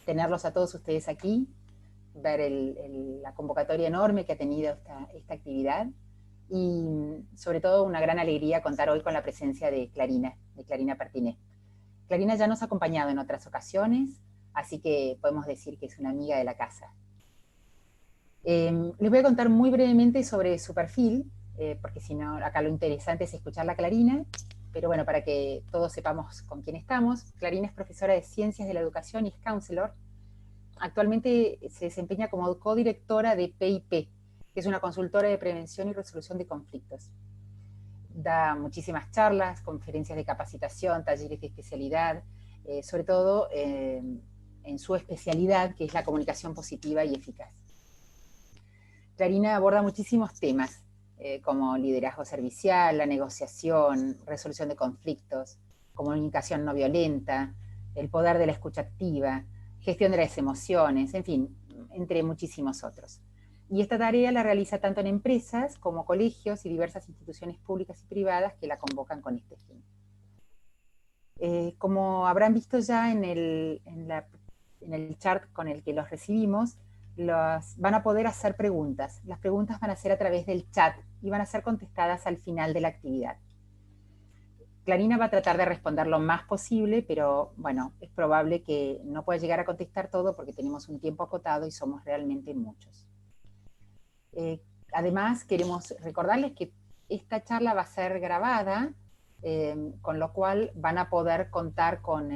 tenerlos a todos ustedes aquí, ver la convocatoria enorme que ha tenido esta actividad, y sobre todo una gran alegría contar hoy con la presencia de Clarina Pertiné. Clarina ya nos ha acompañado en otras ocasiones, así que podemos decir que es una amiga de la casa. Les voy a contar muy brevemente sobre su perfil, porque si no, acá lo interesante es escuchar a Clarina, pero bueno, para que todos sepamos con quién estamos. Clarina es profesora de Ciencias de la Educación y es counselor. Actualmente se desempeña como codirectora de PIP, que es una consultora de prevención y resolución de conflictos. Da muchísimas charlas, conferencias de capacitación, talleres de especialidad, sobre todo en su especialidad, que es la comunicación positiva y eficaz. Clarina aborda muchísimos temas, como liderazgo servicial, la negociación, resolución de conflictos, comunicación no violenta, el poder de la escucha activa, gestión de las emociones, en fin, entre muchísimos otros. Y esta tarea la realiza tanto en empresas como colegios y diversas instituciones públicas y privadas que la convocan con este fin. Como habrán visto ya en el chart con el que los recibimos, van a poder hacer preguntas. Las preguntas van a ser a través del chat y van a ser contestadas al final de la actividad. Clarina va a tratar de responder lo más posible, pero bueno, es probable que no pueda llegar a contestar todo porque tenemos un tiempo acotado y somos realmente muchos. Además, queremos recordarles que esta charla va a ser grabada, con lo cual van a poder contar con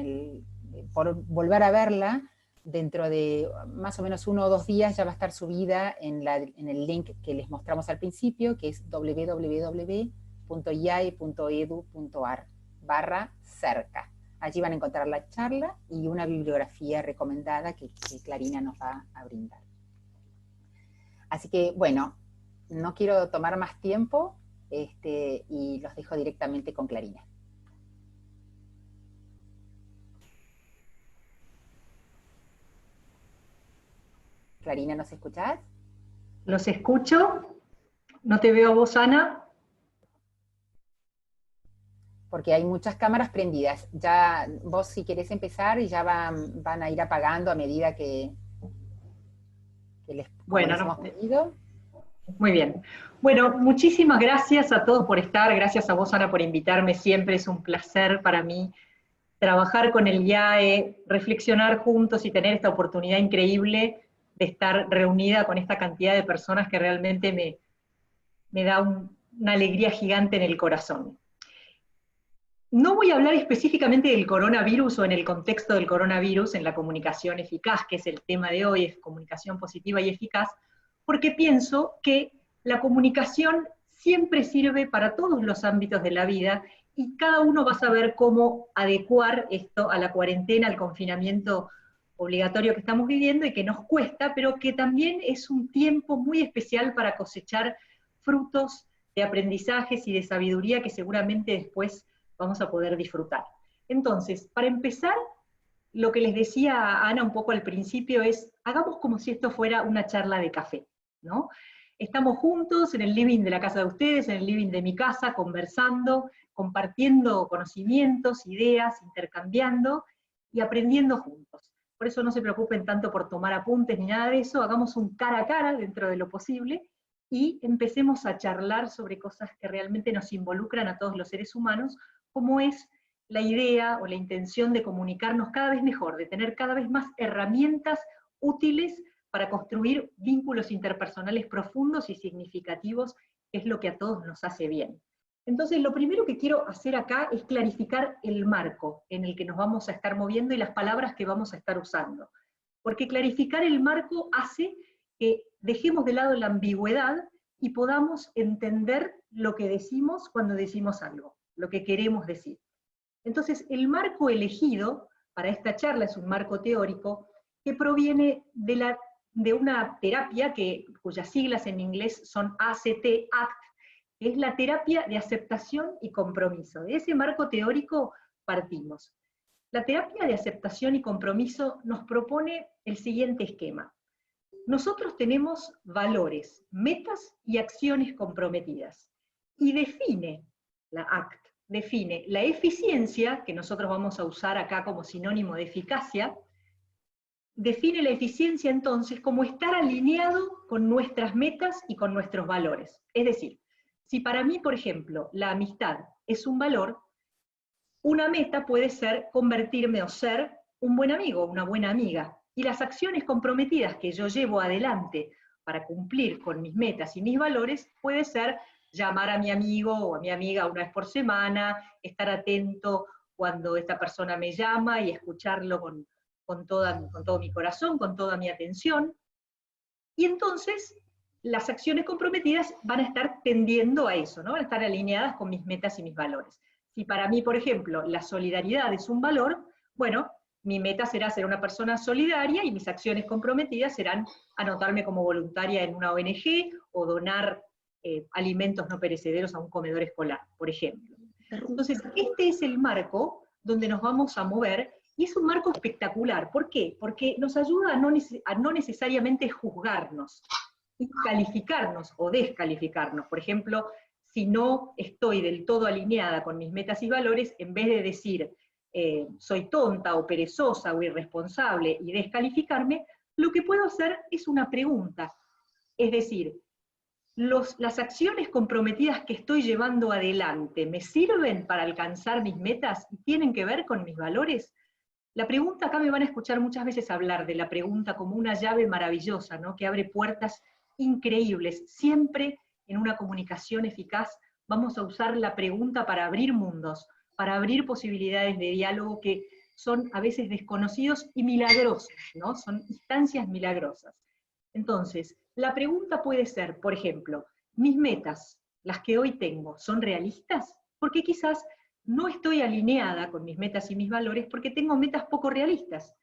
por volver a verla dentro de más o menos 1 o 2 días. Ya va a estar subida en el link que les mostramos al principio, que es www.iai.edu.ar/cerca. Allí van a encontrar la charla y una bibliografía recomendada que Clarina nos va a brindar. Así que, bueno, no quiero tomar más tiempo y los dejo directamente con Clarina. Clarina, ¿nos escuchás? Los escucho, no te veo a vos, Ana. Porque hay muchas cámaras prendidas. Ya vos, si querés empezar, y ya van a ir apagando a medida que como Bueno, les hemos pedido. muy bien. Bueno, muchísimas gracias a todos por estar, gracias a vos, Ana, por invitarme, siempre es un placer para mí trabajar con el IAE, reflexionar juntos y tener esta oportunidad increíble de estar reunida con esta cantidad de personas que realmente me da una alegría gigante en el corazón. No voy a hablar específicamente del coronavirus o en el contexto del coronavirus, en la comunicación eficaz, que es el tema de hoy, es comunicación positiva y eficaz, porque pienso que la comunicación siempre sirve para todos los ámbitos de la vida y cada uno va a saber cómo adecuar esto a la cuarentena, al confinamiento obligatorio que estamos viviendo y que nos cuesta, pero que también es un tiempo muy especial para cosechar frutos de aprendizajes y de sabiduría que seguramente después vamos a poder disfrutar. Entonces, para empezar, lo que les decía a Ana un poco al principio es, hagamos como si esto fuera una charla de café, ¿no? Estamos juntos en el living de la casa de ustedes, en el living de mi casa, conversando, compartiendo conocimientos, ideas, intercambiando y aprendiendo juntos. Por eso no se preocupen tanto por tomar apuntes ni nada de eso, hagamos un cara a cara dentro de lo posible y empecemos a charlar sobre cosas que realmente nos involucran a todos los seres humanos, como es la idea o la intención de comunicarnos cada vez mejor, de tener cada vez más herramientas útiles para construir vínculos interpersonales profundos y significativos, que es lo que a todos nos hace bien. Entonces, lo primero que quiero hacer acá es clarificar el marco en el que nos vamos a estar moviendo y las palabras que vamos a estar usando. Porque clarificar el marco hace que dejemos de lado la ambigüedad y podamos entender lo que decimos cuando decimos algo, lo que queremos decir. Entonces, el marco elegido para esta charla es un marco teórico que proviene de una terapia cuyas siglas en inglés son ACT, ACT, que es la terapia de aceptación y compromiso. De ese marco teórico partimos. La terapia de aceptación y compromiso nos propone el siguiente esquema. Nosotros tenemos valores, metas y acciones comprometidas. Y define la ACT, define la eficiencia, que nosotros vamos a usar acá como sinónimo de eficacia, define la eficiencia entonces como estar alineado con nuestras metas y con nuestros valores. Es decir, si para mí, por ejemplo, la amistad es un valor, una meta puede ser convertirme o ser un buen amigo, una buena amiga. Y las acciones comprometidas que yo llevo adelante para cumplir con mis metas y mis valores puede ser llamar a mi amigo o a mi amiga una vez por semana, estar atento cuando esta persona me llama y escucharlo con todo mi corazón, con toda mi atención. Y entonces las acciones comprometidas van a estar tendiendo a eso, ¿no? Van a estar alineadas con mis metas y mis valores. Si para mí, por ejemplo, la solidaridad es un valor, bueno, mi meta será ser una persona solidaria y mis acciones comprometidas serán anotarme como voluntaria en una ONG o donar alimentos no perecederos a un comedor escolar, por ejemplo. Entonces, este es el marco donde nos vamos a mover, y es un marco espectacular. ¿Por qué? Porque nos ayuda a no necesariamente juzgarnos, y calificarnos o descalificarnos. Por ejemplo, si no estoy del todo alineada con mis metas y valores, en vez de decir soy tonta o perezosa o irresponsable y descalificarme, lo que puedo hacer es una pregunta. Es decir, las acciones comprometidas que estoy llevando adelante, ¿me sirven para alcanzar mis metas y tienen que ver con mis valores? La pregunta, acá me van a escuchar muchas veces hablar de la pregunta como una llave maravillosa, ¿no? Que abre puertas increíbles. Siempre en una comunicación eficaz vamos a usar la pregunta para abrir mundos, para abrir posibilidades de diálogo que son a veces desconocidos y milagrosos, ¿no? Son instancias milagrosas. Entonces, la pregunta puede ser, por ejemplo, ¿mis metas, las que hoy tengo, son realistas? Porque quizás no estoy alineada con mis metas y mis valores porque tengo metas poco realistas.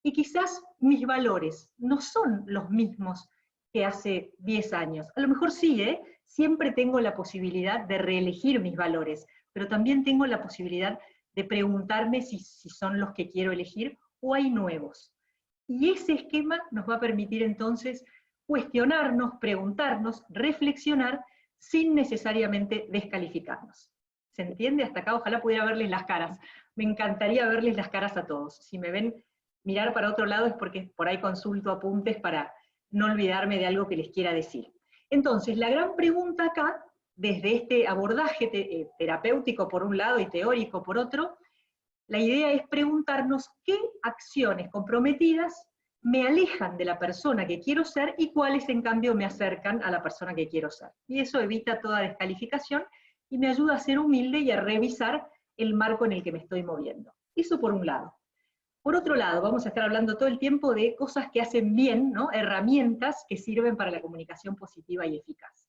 Y quizás mis valores no son los mismos que hace 10 años. A lo mejor sí, siempre tengo la posibilidad de reelegir mis valores, pero también tengo la posibilidad de preguntarme si son los que quiero elegir o hay nuevos. Y ese esquema nos va a permitir entonces cuestionarnos, preguntarnos, reflexionar, sin necesariamente descalificarnos. ¿Se entiende? Hasta acá ojalá pudiera verles las caras. Me encantaría verles las caras a todos. Si me ven mirar para otro lado es porque por ahí consulto apuntes para no olvidarme de algo que les quiera decir. Entonces, la gran pregunta acá, desde este abordaje terapéutico por un lado y teórico por otro, la idea es preguntarnos qué acciones comprometidas me alejan de la persona que quiero ser y cuáles en cambio me acercan a la persona que quiero ser. Y eso evita toda descalificación y me ayuda a ser humilde y a revisar el marco en el que me estoy moviendo. Eso por un lado. Por otro lado, vamos a estar hablando todo el tiempo de cosas que hacen bien, ¿no? Herramientas que sirven para la comunicación positiva y eficaz.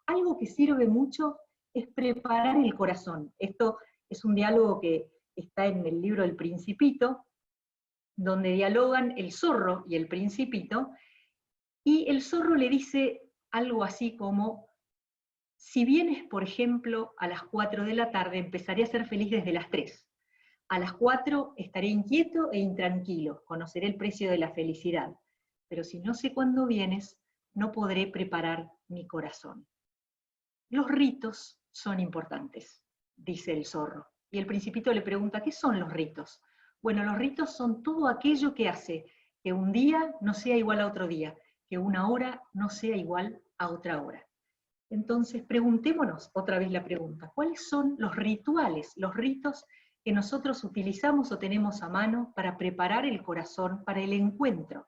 Algo que sirve mucho es preparar el corazón. Esto es un diálogo que está en el libro El Principito, donde dialogan el zorro y el principito, y el zorro le dice algo así como: si vienes, por ejemplo, a las 4 de la tarde, empezaré a ser feliz desde las 3. A las 4 estaré inquieto e intranquilo, conoceré el precio de la felicidad. Pero si no sé cuándo vienes, no podré preparar mi corazón. Los ritos son importantes, dice el zorro. Y el principito le pregunta, ¿qué son los ritos? Bueno, los ritos son todo aquello que hace que un día no sea igual a otro día, que una hora no sea igual a otra hora. Entonces, preguntémonos otra vez la pregunta, ¿cuáles son los rituales, los ritos que nosotros utilizamos o tenemos a mano para preparar el corazón para el encuentro?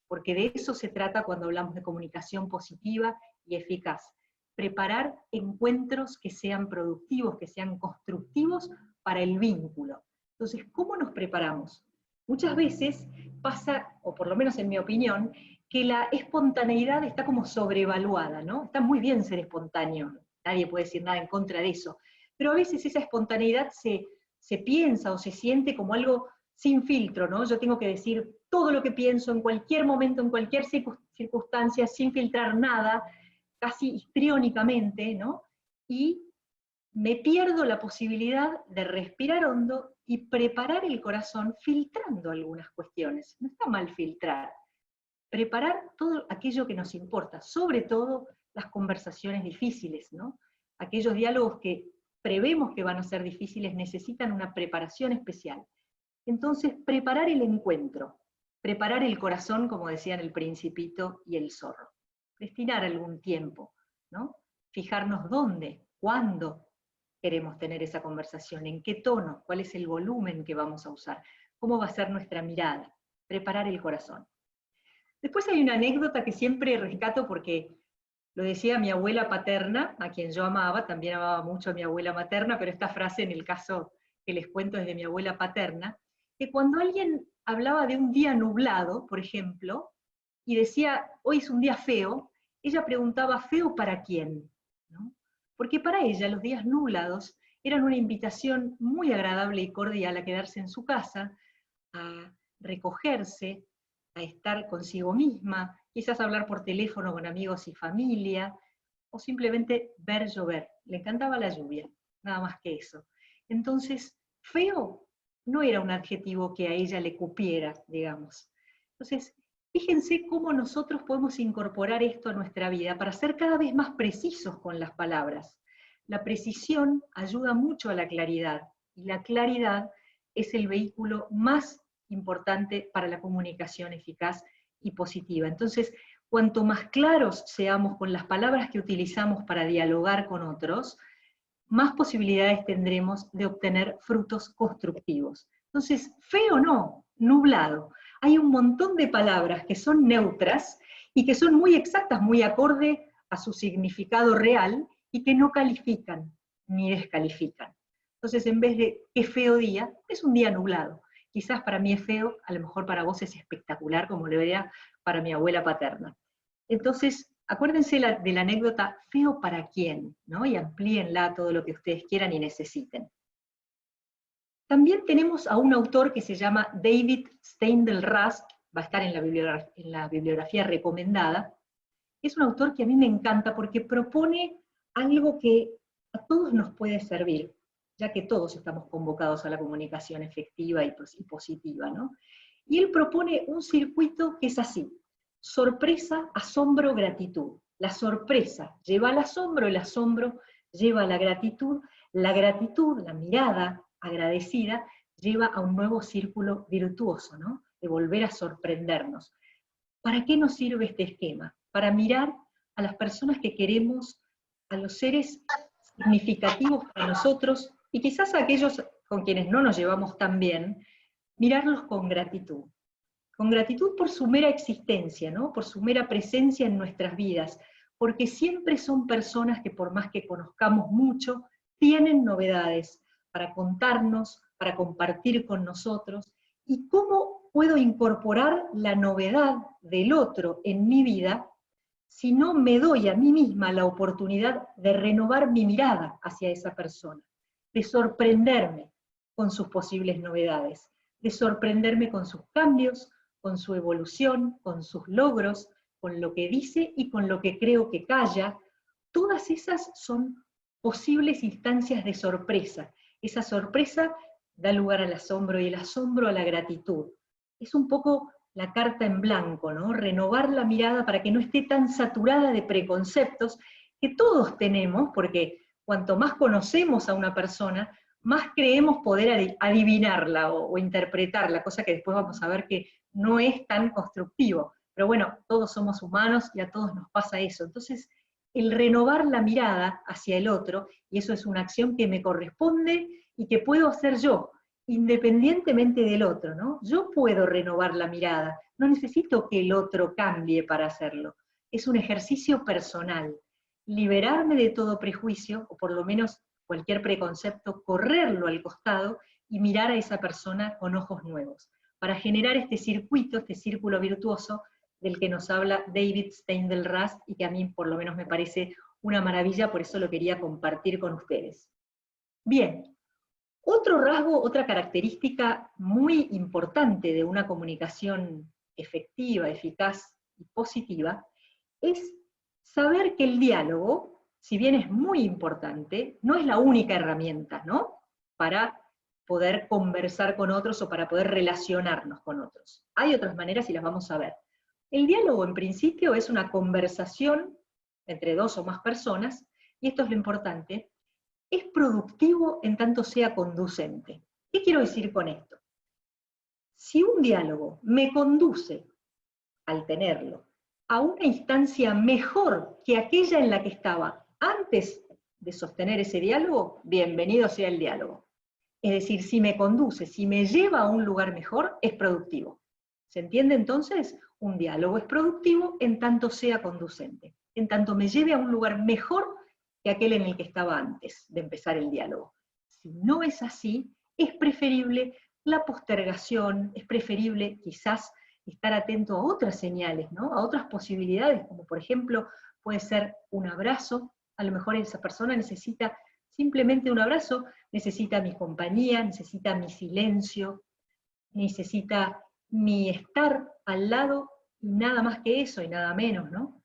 Porque de eso se trata cuando hablamos de comunicación positiva y eficaz. Preparar encuentros que sean productivos, que sean constructivos para el vínculo. Entonces, ¿cómo nos preparamos? Muchas veces pasa, o por lo menos en mi opinión, que la espontaneidad está como sobrevaluada, ¿no? Está muy bien ser espontáneo, nadie puede decir nada en contra de eso, pero a veces esa espontaneidad se piensa o se siente como algo sin filtro, ¿no? Yo tengo que decir todo lo que pienso en cualquier momento, en cualquier circunstancia, sin filtrar nada, casi histriónicamente, ¿no? Y me pierdo la posibilidad de respirar hondo y preparar el corazón filtrando algunas cuestiones. No está mal filtrar. Preparar todo aquello que nos importa, sobre todo las conversaciones difíciles, ¿no? Aquellos diálogos que prevemos que van a ser difíciles necesitan una preparación especial. Entonces, preparar el encuentro. preparar el corazón, como decían el Principito y el Zorro. Destinar algún tiempo, ¿no? Fijarnos dónde, cuándo queremos tener esa conversación, en qué tono, cuál es el volumen que vamos a usar, cómo va a ser nuestra mirada, preparar el corazón. Después hay una anécdota que siempre rescato porque lo decía mi abuela paterna, a quien yo amaba, también amaba mucho a mi abuela materna, pero esta frase en el caso que les cuento es de mi abuela paterna, que cuando alguien hablaba de un día nublado, por ejemplo, y decía, hoy es un día feo, ella preguntaba, ¿feo para quién? ¿No? Porque para ella los días nublados eran una invitación muy agradable y cordial a quedarse en su casa, a recogerse, a estar consigo misma, quizás hablar por teléfono con amigos y familia, o simplemente ver llover. Le encantaba la lluvia, nada más que eso. Entonces, feo no era un adjetivo que a ella le cupiera, digamos. Entonces, fíjense cómo nosotros podemos incorporar esto a nuestra vida para ser cada vez más precisos con las palabras. La precisión ayuda mucho a la claridad, y la claridad es el vehículo más importante para la comunicación eficaz y positiva. Entonces, cuanto más claros seamos con las palabras que utilizamos para dialogar con otros, más posibilidades tendremos de obtener frutos constructivos. Entonces, feo no, nublado. Hay un montón de palabras que son neutras y que son muy exactas, muy acorde a su significado real y que no califican ni descalifican. Entonces, en vez de qué feo día, es un día nublado. Quizás para mí es feo, a lo mejor para vos es espectacular, como lo era para mi abuela paterna. Entonces, acuérdense de la anécdota, feo para quién, ¿no? Y amplíenla a todo lo que ustedes quieran y necesiten. También tenemos a un autor que se llama David Steindl-Rast, va a estar en la bibliografía recomendada. Es un autor que a mí me encanta porque propone algo que a todos nos puede servir, ya que todos estamos convocados a la comunicación efectiva y positiva, ¿no? Y él propone un circuito que es así: sorpresa, asombro, gratitud. La sorpresa lleva al asombro, el asombro lleva a la gratitud, la mirada agradecida, lleva a un nuevo círculo virtuoso, ¿no? De volver a sorprendernos. ¿Para qué nos sirve este esquema? Para mirar a las personas que queremos, a los seres significativos para nosotros, y quizás a aquellos con quienes no nos llevamos tan bien, mirarlos con gratitud. Con gratitud por su mera existencia, ¿no? Por su mera presencia en nuestras vidas, porque siempre son personas que por más que conozcamos mucho, tienen novedades para contarnos, para compartir con nosotros, y cómo puedo incorporar la novedad del otro en mi vida si no me doy a mí misma la oportunidad de renovar mi mirada hacia esa persona, de sorprenderme con sus posibles novedades, de sorprenderme con sus cambios, con su evolución, con sus logros, con lo que dice y con lo que creo que calla. Todas esas son posibles instancias de sorpresa. Esa sorpresa da lugar al asombro y el asombro a la gratitud. Es un poco la carta en blanco, ¿no? Renovar la mirada para que no esté tan saturada de preconceptos que todos tenemos, porque cuanto más conocemos a una persona, más creemos poder adivinarla o interpretarla, cosa que después vamos a ver que no es tan constructivo. Pero bueno, todos somos humanos y a todos nos pasa eso. Entonces, el renovar la mirada hacia el otro, y eso es una acción que me corresponde y que puedo hacer yo, independientemente del otro, ¿no? Yo puedo renovar la mirada, no necesito que el otro cambie para hacerlo. Es un ejercicio personal. Liberarme de todo prejuicio, o por lo menos cualquier preconcepto, correrlo al costado y mirar a esa persona con ojos nuevos, para generar este circuito, este círculo virtuoso del que nos habla David Steindl-Rast y que a mí por lo menos me parece una maravilla, por eso lo quería compartir con ustedes. Bien, otro rasgo, otra característica muy importante de una comunicación efectiva, eficaz y positiva, es saber que el diálogo, si bien es muy importante, no es la única herramienta, ¿no?, para poder conversar con otros o para poder relacionarnos con otros. Hay otras maneras y las vamos a ver. El diálogo, en principio, es una conversación entre dos o más personas, y esto es lo importante, es productivo en tanto sea conducente. ¿Qué quiero decir con esto? si un diálogo me conduce, al tenerlo, a una instancia mejor que aquella en la que estaba antes de sostener ese diálogo, bienvenido sea el diálogo. Es decir, si me conduce, si me lleva a un lugar mejor, es productivo. ¿Se entiende entonces? Un diálogo es productivo en tanto sea conducente, en tanto me lleve a un lugar mejor que aquel en el que estaba antes de empezar el diálogo. Si no es así, es preferible la postergación, es preferible quizás estar atento a otras señales, ¿no? A otras posibilidades, como por ejemplo puede ser un abrazo. A lo mejor esa persona necesita simplemente un abrazo, necesita mi compañía, necesita mi silencio, necesita mi estar al lado, y nada más que eso y nada menos, ¿no?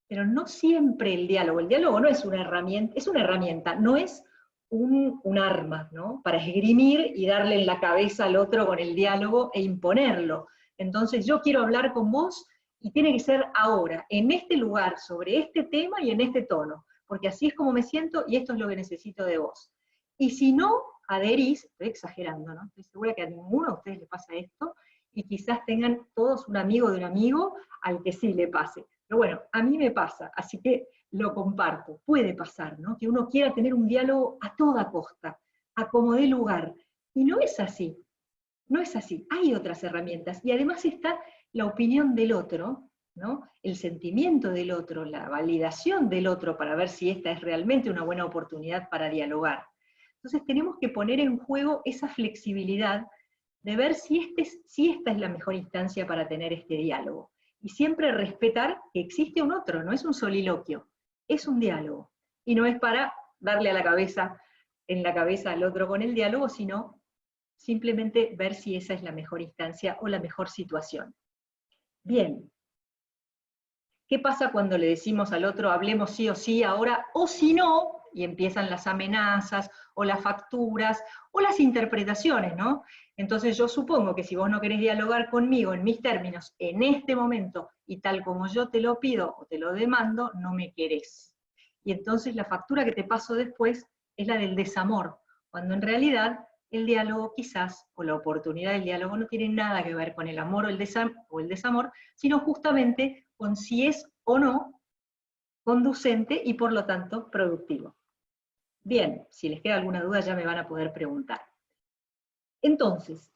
Pero no siempre el diálogo no es una herramienta, no es un arma, ¿no? Para esgrimir y darle en la cabeza al otro con el diálogo e imponerlo. Entonces yo quiero hablar con vos y tiene que ser ahora, en este lugar, sobre este tema y en este tono, porque así es como me siento y esto es lo que necesito de vos. Y si no adherís, estoy exagerando, ¿no? Estoy segura que a ninguno de ustedes le pasa esto, y quizás tengan todos un amigo de un amigo al que sí le pase. Pero bueno, a mí me pasa, así que lo comparto. Puede pasar, ¿no? Que uno quiera tener un diálogo a toda costa, a como dé lugar. Y no es así. No es así. Hay otras herramientas. Y además está la opinión del otro, ¿no? El sentimiento del otro, la validación del otro para ver si esta es realmente una buena oportunidad para dialogar. Entonces tenemos que poner en juego esa flexibilidad de ver si esta es la mejor instancia para tener este diálogo. Y siempre respetar que existe un otro, no es un soliloquio, es un diálogo. Y no es para darle en la cabeza al otro con el diálogo, sino simplemente ver si esa es la mejor instancia o la mejor situación. Bien. ¿Qué pasa cuando le decimos al otro, hablemos sí o sí ahora, o si no, y empiezan las amenazas, o las facturas, o las interpretaciones, ¿no? Entonces yo supongo que si vos no querés dialogar conmigo en mis términos, en este momento, y tal como yo te lo pido o te lo demando, no me querés. Y entonces la factura que te paso después es la del desamor, cuando en realidad el diálogo quizás, o la oportunidad del diálogo, no tiene nada que ver con el amor o el desamor, sino justamente con si es o no conducente y por lo tanto productivo. Bien, si les queda alguna duda ya me van a poder preguntar. Entonces,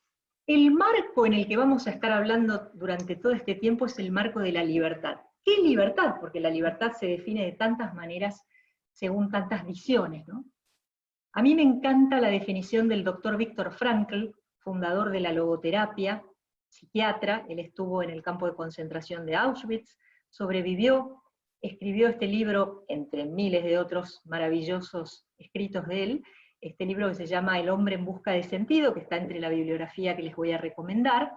el marco en el que vamos a estar hablando durante todo este tiempo es el marco de la libertad. ¿Qué libertad? Porque la libertad se define de tantas maneras según tantas visiones, ¿no? A mí me encanta la definición del doctor Viktor Frankl, fundador de la logoterapia, psiquiatra. Él estuvo en el campo de concentración de Auschwitz, sobrevivió, escribió este libro, entre miles de otros maravillosos escritos de él, este libro que se llama El hombre en busca de sentido, que está entre la bibliografía que les voy a recomendar,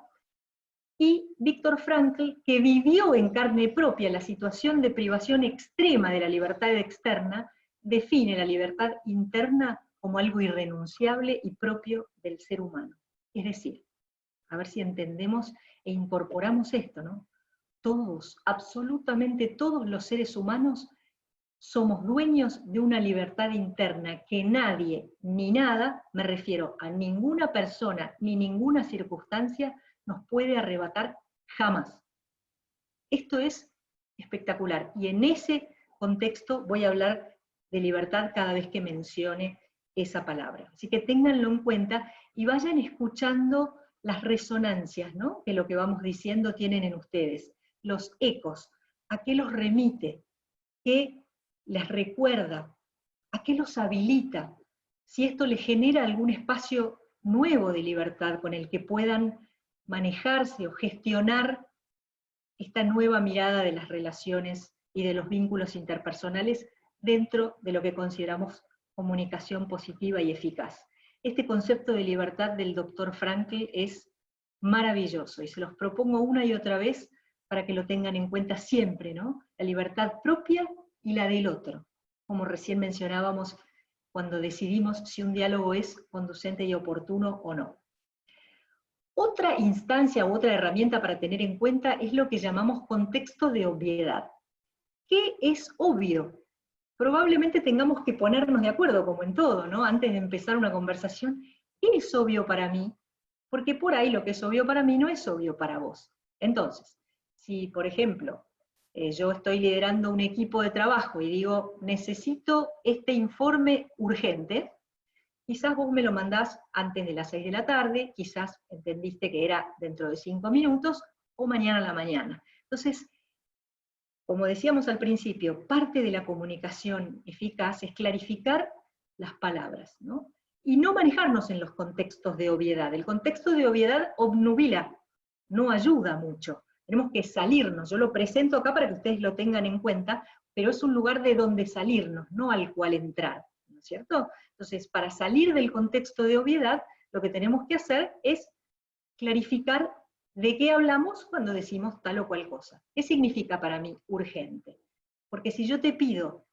y Viktor Frankl, que vivió en carne propia la situación de privación extrema de la libertad externa, define la libertad interna como algo irrenunciable y propio del ser humano. Es decir, a ver si entendemos e incorporamos esto, ¿no? Todos, absolutamente todos los seres humanos somos dueños de una libertad interna que nadie ni nada, me refiero a ninguna persona ni ninguna circunstancia, nos puede arrebatar jamás. Esto es espectacular, y en ese contexto voy a hablar de libertad cada vez que mencione esa palabra. Así que ténganlo en cuenta y vayan escuchando las resonancias, ¿no? Que lo que vamos diciendo tienen en ustedes, los ecos, a qué los remite, qué les recuerda, a qué los habilita, si esto les genera algún espacio nuevo de libertad con el que puedan manejarse o gestionar esta nueva mirada de las relaciones y de los vínculos interpersonales dentro de lo que consideramos comunicación positiva y eficaz. Este concepto de libertad del doctor Frankl es maravilloso, y se los propongo una y otra vez para que lo tengan en cuenta siempre, ¿no? La libertad propia y la del otro, como recién mencionábamos cuando decidimos si un diálogo es conducente y oportuno o no. Otra instancia u otra herramienta para tener en cuenta es lo que llamamos contexto de obviedad. ¿Qué es obvio? Probablemente tengamos que ponernos de acuerdo, como en todo, ¿no? Antes de empezar una conversación, ¿qué es obvio para mí? porque por ahí lo que es obvio para mí no es obvio para vos. Entonces, si por ejemplo, yo estoy liderando un equipo de trabajo y digo, necesito este informe urgente, quizás vos me lo mandás antes de las 6 de la tarde, quizás entendiste que era dentro de 5 minutos, o mañana a la mañana. Entonces, como decíamos al principio, parte de la comunicación eficaz es clarificar las palabras, ¿no? Y no manejarnos en los contextos de obviedad. El contexto de obviedad obnubila, no ayuda mucho. Tenemos que salirnos, yo lo presento acá para que ustedes lo tengan en cuenta, pero es un lugar de donde salirnos, no al cual entrar, ¿no es cierto? Entonces, para salir del contexto de obviedad, lo que tenemos que hacer es clarificar de qué hablamos cuando decimos tal o cual cosa. ¿Qué significa para mí urgente? Porque si yo te pido,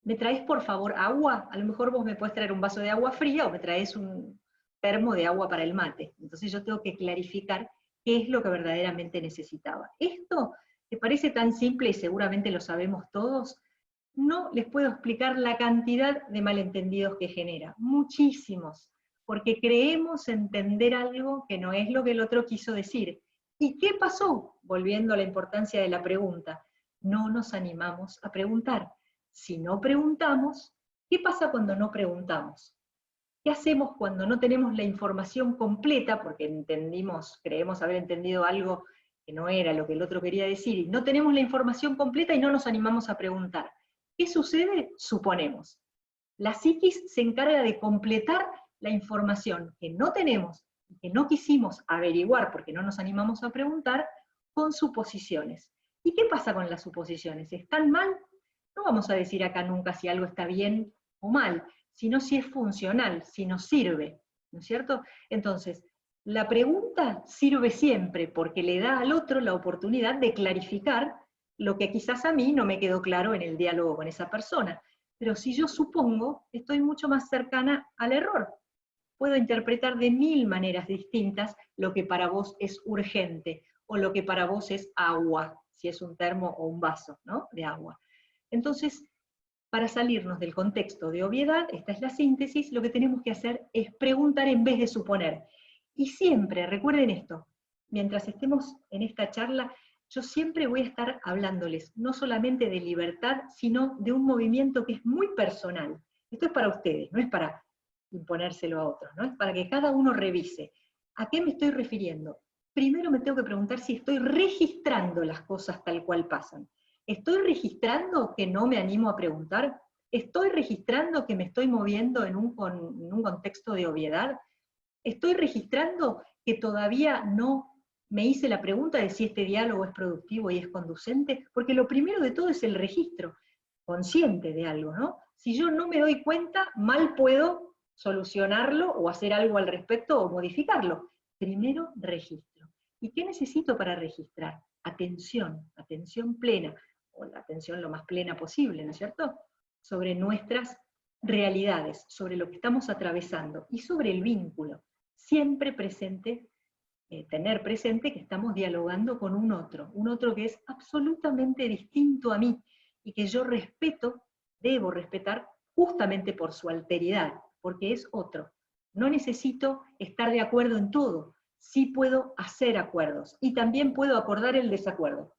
¿me traes por favor agua? A lo mejor vos me puedes traer un vaso de agua fría o me traes un termo de agua para el mate. Entonces yo tengo que clarificar qué es lo que verdaderamente necesitaba. Esto, que parece tan simple y seguramente lo sabemos todos, no les puedo explicar la cantidad de malentendidos que genera. Muchísimos. Porque creemos entender algo que no es lo que el otro quiso decir. ¿Y qué pasó? Volviendo a la importancia de la pregunta. No nos animamos a preguntar. Si no preguntamos, ¿qué pasa cuando no preguntamos? ¿Qué hacemos cuando no tenemos la información completa, porque creemos haber entendido algo que no era lo que el otro quería decir, y no tenemos la información completa y no nos animamos a preguntar? ¿Qué sucede? Suponemos. La psiquis se encarga de completar la información que no tenemos y que no quisimos averiguar porque no nos animamos a preguntar, con suposiciones. ¿Y qué pasa con las suposiciones? ¿Están mal? No vamos a decir acá nunca si algo está bien o mal, sino si es funcional, si nos sirve, ¿no es cierto? Entonces, la pregunta sirve siempre porque le da al otro la oportunidad de clarificar lo que quizás a mí no me quedó claro en el diálogo con esa persona. Pero si yo supongo, estoy mucho más cercana al error. Puedo interpretar de 1000 maneras distintas lo que para vos es urgente, o lo que para vos es agua, si es un termo o un vaso, ¿no?, de agua. Entonces, para salirnos del contexto de obviedad, esta es la síntesis, lo que tenemos que hacer es preguntar en vez de suponer. Y siempre, recuerden esto, mientras estemos en esta charla, yo siempre voy a estar hablándoles, no solamente de libertad, sino de un movimiento que es muy personal. Esto es para ustedes, no es para imponérselo a otros, ¿no? Es para que cada uno revise. ¿A qué me estoy refiriendo? Primero me tengo que preguntar si estoy registrando las cosas tal cual pasan. ¿Estoy registrando que no me animo a preguntar? ¿Estoy registrando que me estoy moviendo en un contexto de obviedad? ¿Estoy registrando que todavía no me hice la pregunta de si este diálogo es productivo y es conducente? Porque lo primero de todo es el registro consciente de algo, ¿no? Si yo no me doy cuenta, mal puedo solucionarlo o hacer algo al respecto o modificarlo. Primero, registro. ¿Y qué necesito para registrar? Atención, atención plena, o la atención lo más plena posible, ¿no es cierto?, sobre nuestras realidades, sobre lo que estamos atravesando, y sobre el vínculo. Siempre presente, tener presente que estamos dialogando con un otro que es absolutamente distinto a mí, y que yo respeto, debo respetar, justamente por su alteridad, porque es otro. No necesito estar de acuerdo en todo, sí puedo hacer acuerdos, y también puedo acordar el desacuerdo.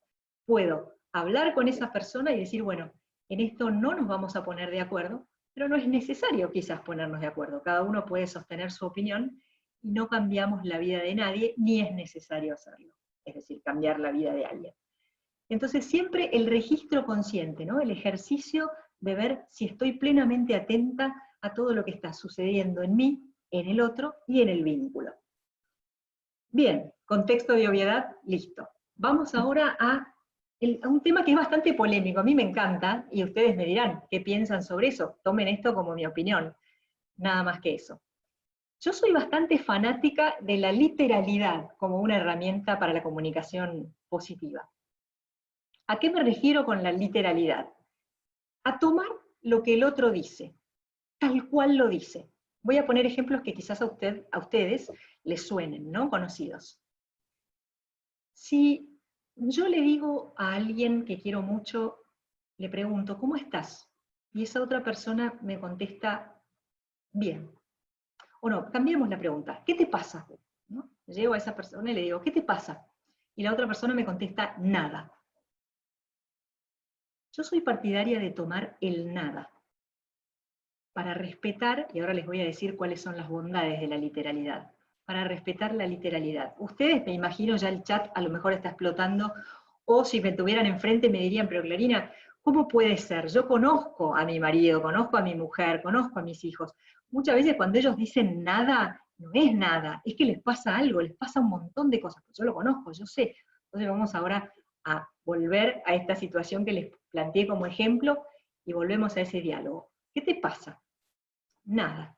Puedo hablar con esa persona y decir, bueno, en esto no nos vamos a poner de acuerdo, pero no es necesario quizás ponernos de acuerdo. Cada uno puede sostener su opinión y no cambiamos la vida de nadie, ni es necesario hacerlo. Es decir, cambiar la vida de alguien. Entonces siempre el registro consciente, ¿no?, el ejercicio de ver si estoy plenamente atenta a todo lo que está sucediendo en mí, en el otro y en el vínculo. Bien, contexto de obviedad, listo. Vamos ahora a un tema que es bastante polémico, a mí me encanta, y ustedes me dirán qué piensan sobre eso, tomen esto como mi opinión, nada más que eso. Yo soy bastante fanática de la literalidad como una herramienta para la comunicación positiva. ¿A qué me refiero con la literalidad? A tomar lo que el otro dice, tal cual lo dice. Voy a poner ejemplos que quizás a ustedes les suenen, ¿no?, conocidos. Si yo le digo a alguien que quiero mucho, le pregunto, ¿cómo estás? Y esa otra persona me contesta, bien. O no, cambiemos la pregunta, ¿qué te pasa? ¿No? Llego a esa persona y le digo, ¿qué te pasa? Y la otra persona me contesta, nada. Yo soy partidaria de tomar el nada, para respetar, y ahora les voy a decir cuáles son las bondades de la literalidad, para respetar la literalidad. Ustedes, me imagino, ya el chat a lo mejor está explotando, o si me tuvieran enfrente me dirían, pero Clarina, ¿cómo puede ser? Yo conozco a mi marido, conozco a mi mujer, conozco a mis hijos. Muchas veces cuando ellos dicen nada, no es nada, es que les pasa algo, les pasa un montón de cosas. Yo lo conozco, yo sé. Entonces vamos ahora a volver a esta situación que les planteé como ejemplo y volvemos a ese diálogo. ¿Qué te pasa? Nada.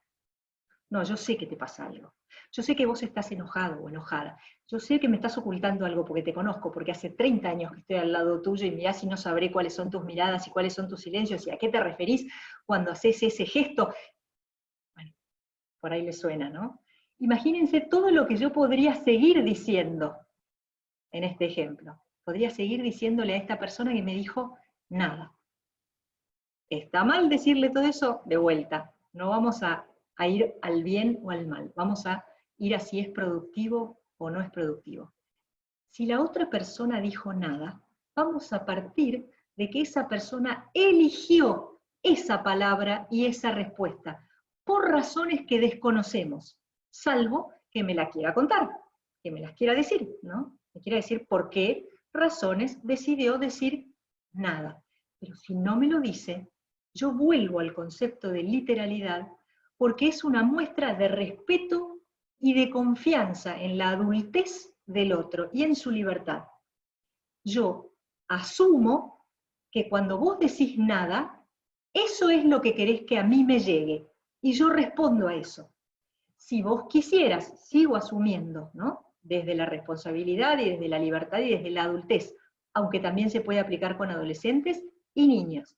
No, yo sé que te pasa algo. Yo sé que vos estás enojado o enojada. Yo sé que me estás ocultando algo porque te conozco, porque hace 30 años que estoy al lado tuyo y mirá si no sabré cuáles son tus miradas y cuáles son tus silencios y a qué te referís cuando haces ese gesto. Bueno, por ahí le suena, ¿no? Imagínense todo lo que yo podría seguir diciendo en este ejemplo. Podría seguir diciéndole a esta persona que me dijo nada. ¿Está mal decirle todo eso? De vuelta. No vamos a ir al bien o al mal. Vamos a ir a si es productivo o no es productivo. Si la otra persona dijo nada, vamos a partir de que esa persona eligió esa palabra y esa respuesta, por razones que desconocemos, salvo que me la quiera contar, que me las quiera decir, ¿no? Me quiera decir por qué razones decidió decir nada. Pero si no me lo dice, yo vuelvo al concepto de literalidad porque es una muestra de respeto y de confianza en la adultez del otro y en su libertad. Yo asumo que cuando vos decís nada, eso es lo que querés que a mí me llegue, y yo respondo a eso. Si vos quisieras, sigo asumiendo, ¿no? Desde la responsabilidad y desde la libertad y desde la adultez, aunque también se puede aplicar con adolescentes y niños.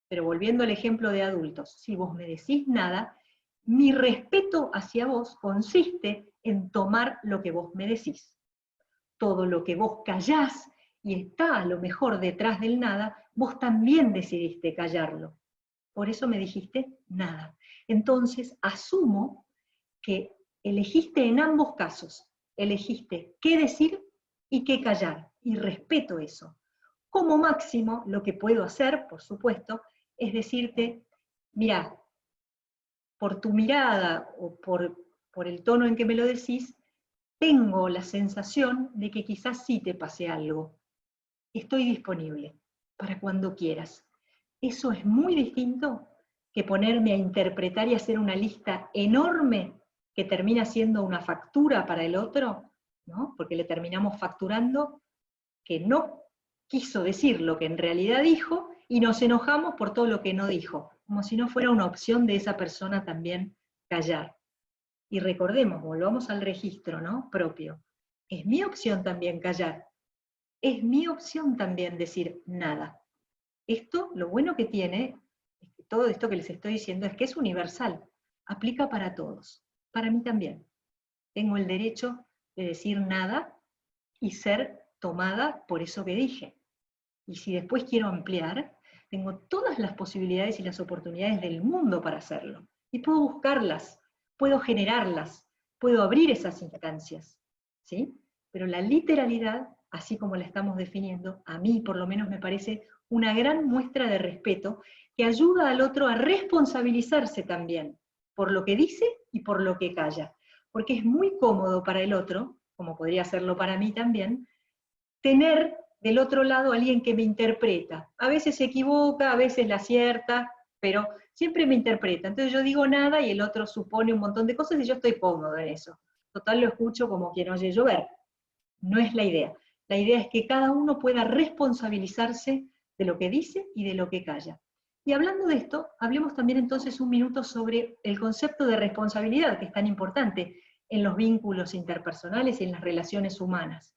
Pero volviendo al ejemplo de adultos, si vos me decís nada, mi respeto hacia vos consiste en tomar lo que vos me decís. Todo lo que vos callás y está a lo mejor detrás del nada, vos también decidiste callarlo. Por eso me dijiste nada. Entonces asumo que elegiste en ambos casos, elegiste qué decir y qué callar, y respeto eso. Como máximo, lo que puedo hacer, por supuesto, es decirte, mira, por tu mirada o por el tono en que me lo decís, tengo la sensación de que quizás sí te pase algo. Estoy disponible para cuando quieras. Eso es muy distinto que ponerme a interpretar y hacer una lista enorme que termina siendo una factura para el otro, ¿no? Porque le terminamos facturando que no quiso decir lo que en realidad dijo y nos enojamos por todo lo que no dijo, como si no fuera una opción de esa persona también callar. Y recordemos, volvamos al registro, ¿no? Propio. Es mi opción también callar. Es mi opción también decir nada. Esto, lo bueno que tiene, todo esto que les estoy diciendo, es que es universal. Aplica para todos. Para mí también. Tengo el derecho de decir nada y ser tomada por eso que dije. Y si después quiero ampliar, tengo todas las posibilidades y las oportunidades del mundo para hacerlo. Y puedo buscarlas, puedo generarlas, puedo abrir esas instancias. ¿Sí? Pero la literalidad, así como la estamos definiendo, a mí por lo menos me parece una gran muestra de respeto que ayuda al otro a responsabilizarse también por lo que dice y por lo que calla. Porque es muy cómodo para el otro, como podría serlo para mí también, tener del otro lado alguien que me interpreta. A veces se equivoca, a veces la acierta, pero siempre me interpreta. Entonces yo digo nada y el otro supone un montón de cosas y yo estoy cómodo en eso. Total lo escucho como quien oye llover. No es la idea. La idea es que cada uno pueda responsabilizarse de lo que dice y de lo que calla. Y hablando de esto, hablemos también entonces un minuto sobre el concepto de responsabilidad, que es tan importante en los vínculos interpersonales y en las relaciones humanas.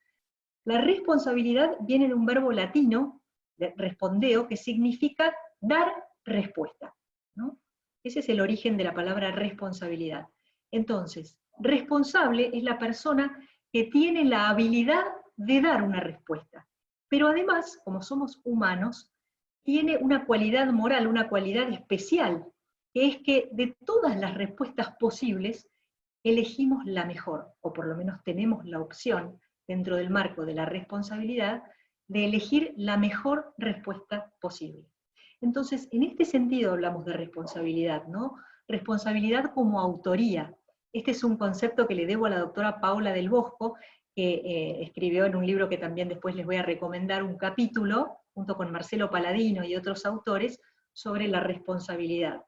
La responsabilidad viene de un verbo latino, de respondeo, que significa dar respuesta, ¿no? Ese es el origen de la palabra responsabilidad. Entonces, responsable es la persona que tiene la habilidad de dar una respuesta. Pero además, como somos humanos, tiene una cualidad moral, una cualidad especial, que es que de todas las respuestas posibles, elegimos la mejor, o por lo menos tenemos la opción, dentro del marco de la responsabilidad, de elegir la mejor respuesta posible. Entonces, en este sentido hablamos de responsabilidad, ¿no? Responsabilidad como autoría. Este es un concepto que le debo a la doctora Paula del Bosco, que escribió en un libro que también después les voy a recomendar un capítulo, junto con Marcelo Paladino y otros autores, sobre la responsabilidad.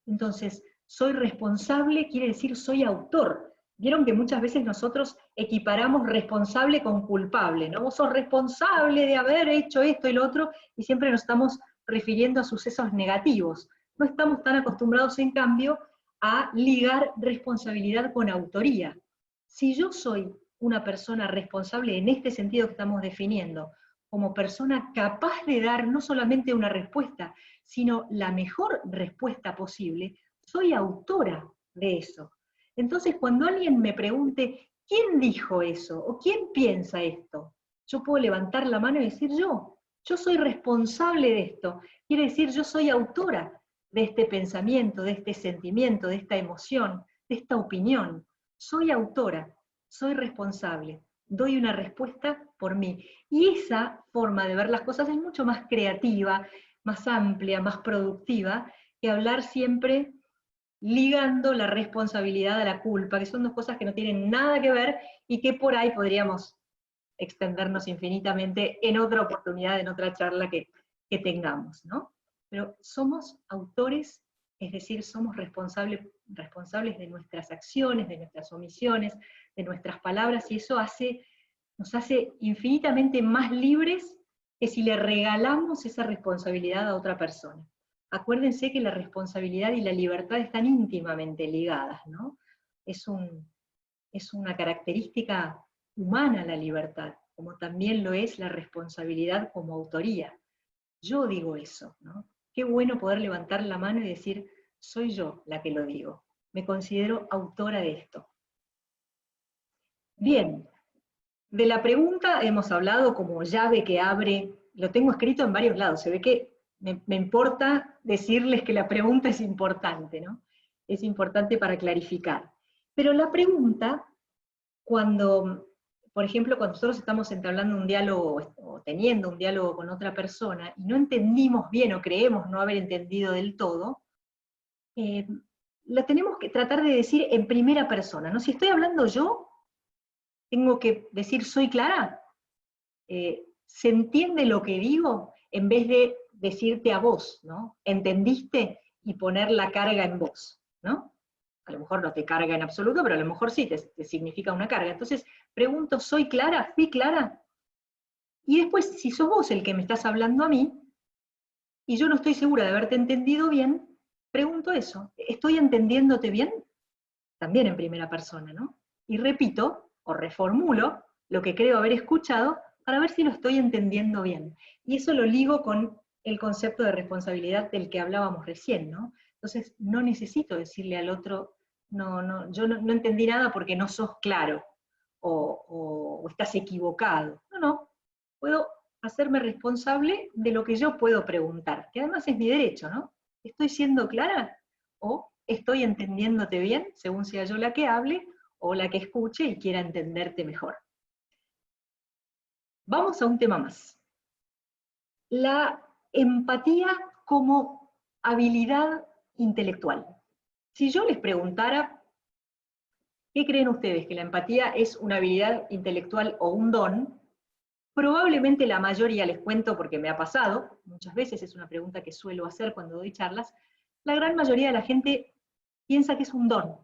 Entonces, soy responsable quiere decir soy autor. Vieron que muchas veces nosotros equiparamos responsable con culpable, ¿no? Vos sos responsable de haber hecho esto y lo otro, y siempre nos estamos refiriendo a sucesos negativos. No estamos tan acostumbrados, en cambio, a ligar responsabilidad con autoría. Si yo soy una persona responsable en este sentido que estamos definiendo, como persona capaz de dar no solamente una respuesta, sino la mejor respuesta posible, soy autora de eso. Entonces, cuando alguien me pregunte, ¿quién dijo eso? ¿O quién piensa esto? Yo puedo levantar la mano y decir yo soy responsable de esto. Quiere decir, yo soy autora de este pensamiento, de este sentimiento, de esta emoción, de esta opinión. Soy autora, soy responsable, doy una respuesta por mí. Y esa forma de ver las cosas es mucho más creativa, más amplia, más productiva, que hablar siempre ligando la responsabilidad a la culpa, que son dos cosas que no tienen nada que ver y que por ahí podríamos extendernos infinitamente en otra oportunidad, en otra charla que tengamos, ¿no? Pero somos autores, es decir, somos responsables de nuestras acciones, de nuestras omisiones, de nuestras palabras, y eso nos hace infinitamente más libres que si le regalamos esa responsabilidad a otra persona. Acuérdense que la responsabilidad y la libertad están íntimamente ligadas, ¿no? Es una característica humana la libertad, como también lo es la responsabilidad como autoría. Yo digo eso, ¿no? Qué bueno poder levantar la mano y decir, soy yo la que lo digo, me considero autora de esto. Bien, de la pregunta hemos hablado como llave que abre, lo tengo escrito en varios lados, se ve que me importa decirles que la pregunta es importante, ¿no? Es importante para clarificar. Pero la pregunta, por ejemplo, cuando nosotros estamos entablando un diálogo o teniendo un diálogo con otra persona y no entendimos bien o creemos no haber entendido del todo, la tenemos que tratar de decir en primera persona, ¿no? Si estoy hablando yo, tengo que decir soy clara, ¿se entiende lo que digo? En vez de decirte a vos, ¿no? ¿Entendiste? Y poner la carga en vos, ¿no? A lo mejor no te carga en absoluto, pero a lo mejor sí te significa una carga. Entonces, pregunto, ¿soy clara? ¿Fui clara? Y después, si sos vos el que me estás hablando a mí, y yo no estoy segura de haberte entendido bien, pregunto eso, ¿estoy entendiéndote bien? También en primera persona, ¿no? Y repito, o reformulo, lo que creo haber escuchado, para ver si lo estoy entendiendo bien. Y eso lo ligo con el concepto de responsabilidad del que hablábamos recién, ¿no? Entonces, no necesito decirle al otro, yo no entendí nada porque no sos claro, o estás equivocado. No, puedo hacerme responsable de lo que yo puedo preguntar, que además es mi derecho, ¿no? ¿Estoy siendo clara? ¿O estoy entendiéndote bien, según sea yo la que hable, o la que escuche y quiera entenderte mejor? Vamos a un tema más. La empatía como habilidad intelectual. Si yo les preguntara, ¿qué creen ustedes? ¿Que la empatía es una habilidad intelectual o un don? Probablemente la mayoría, les cuento porque me ha pasado, muchas veces es una pregunta que suelo hacer cuando doy charlas, la gran mayoría de la gente piensa que es un don.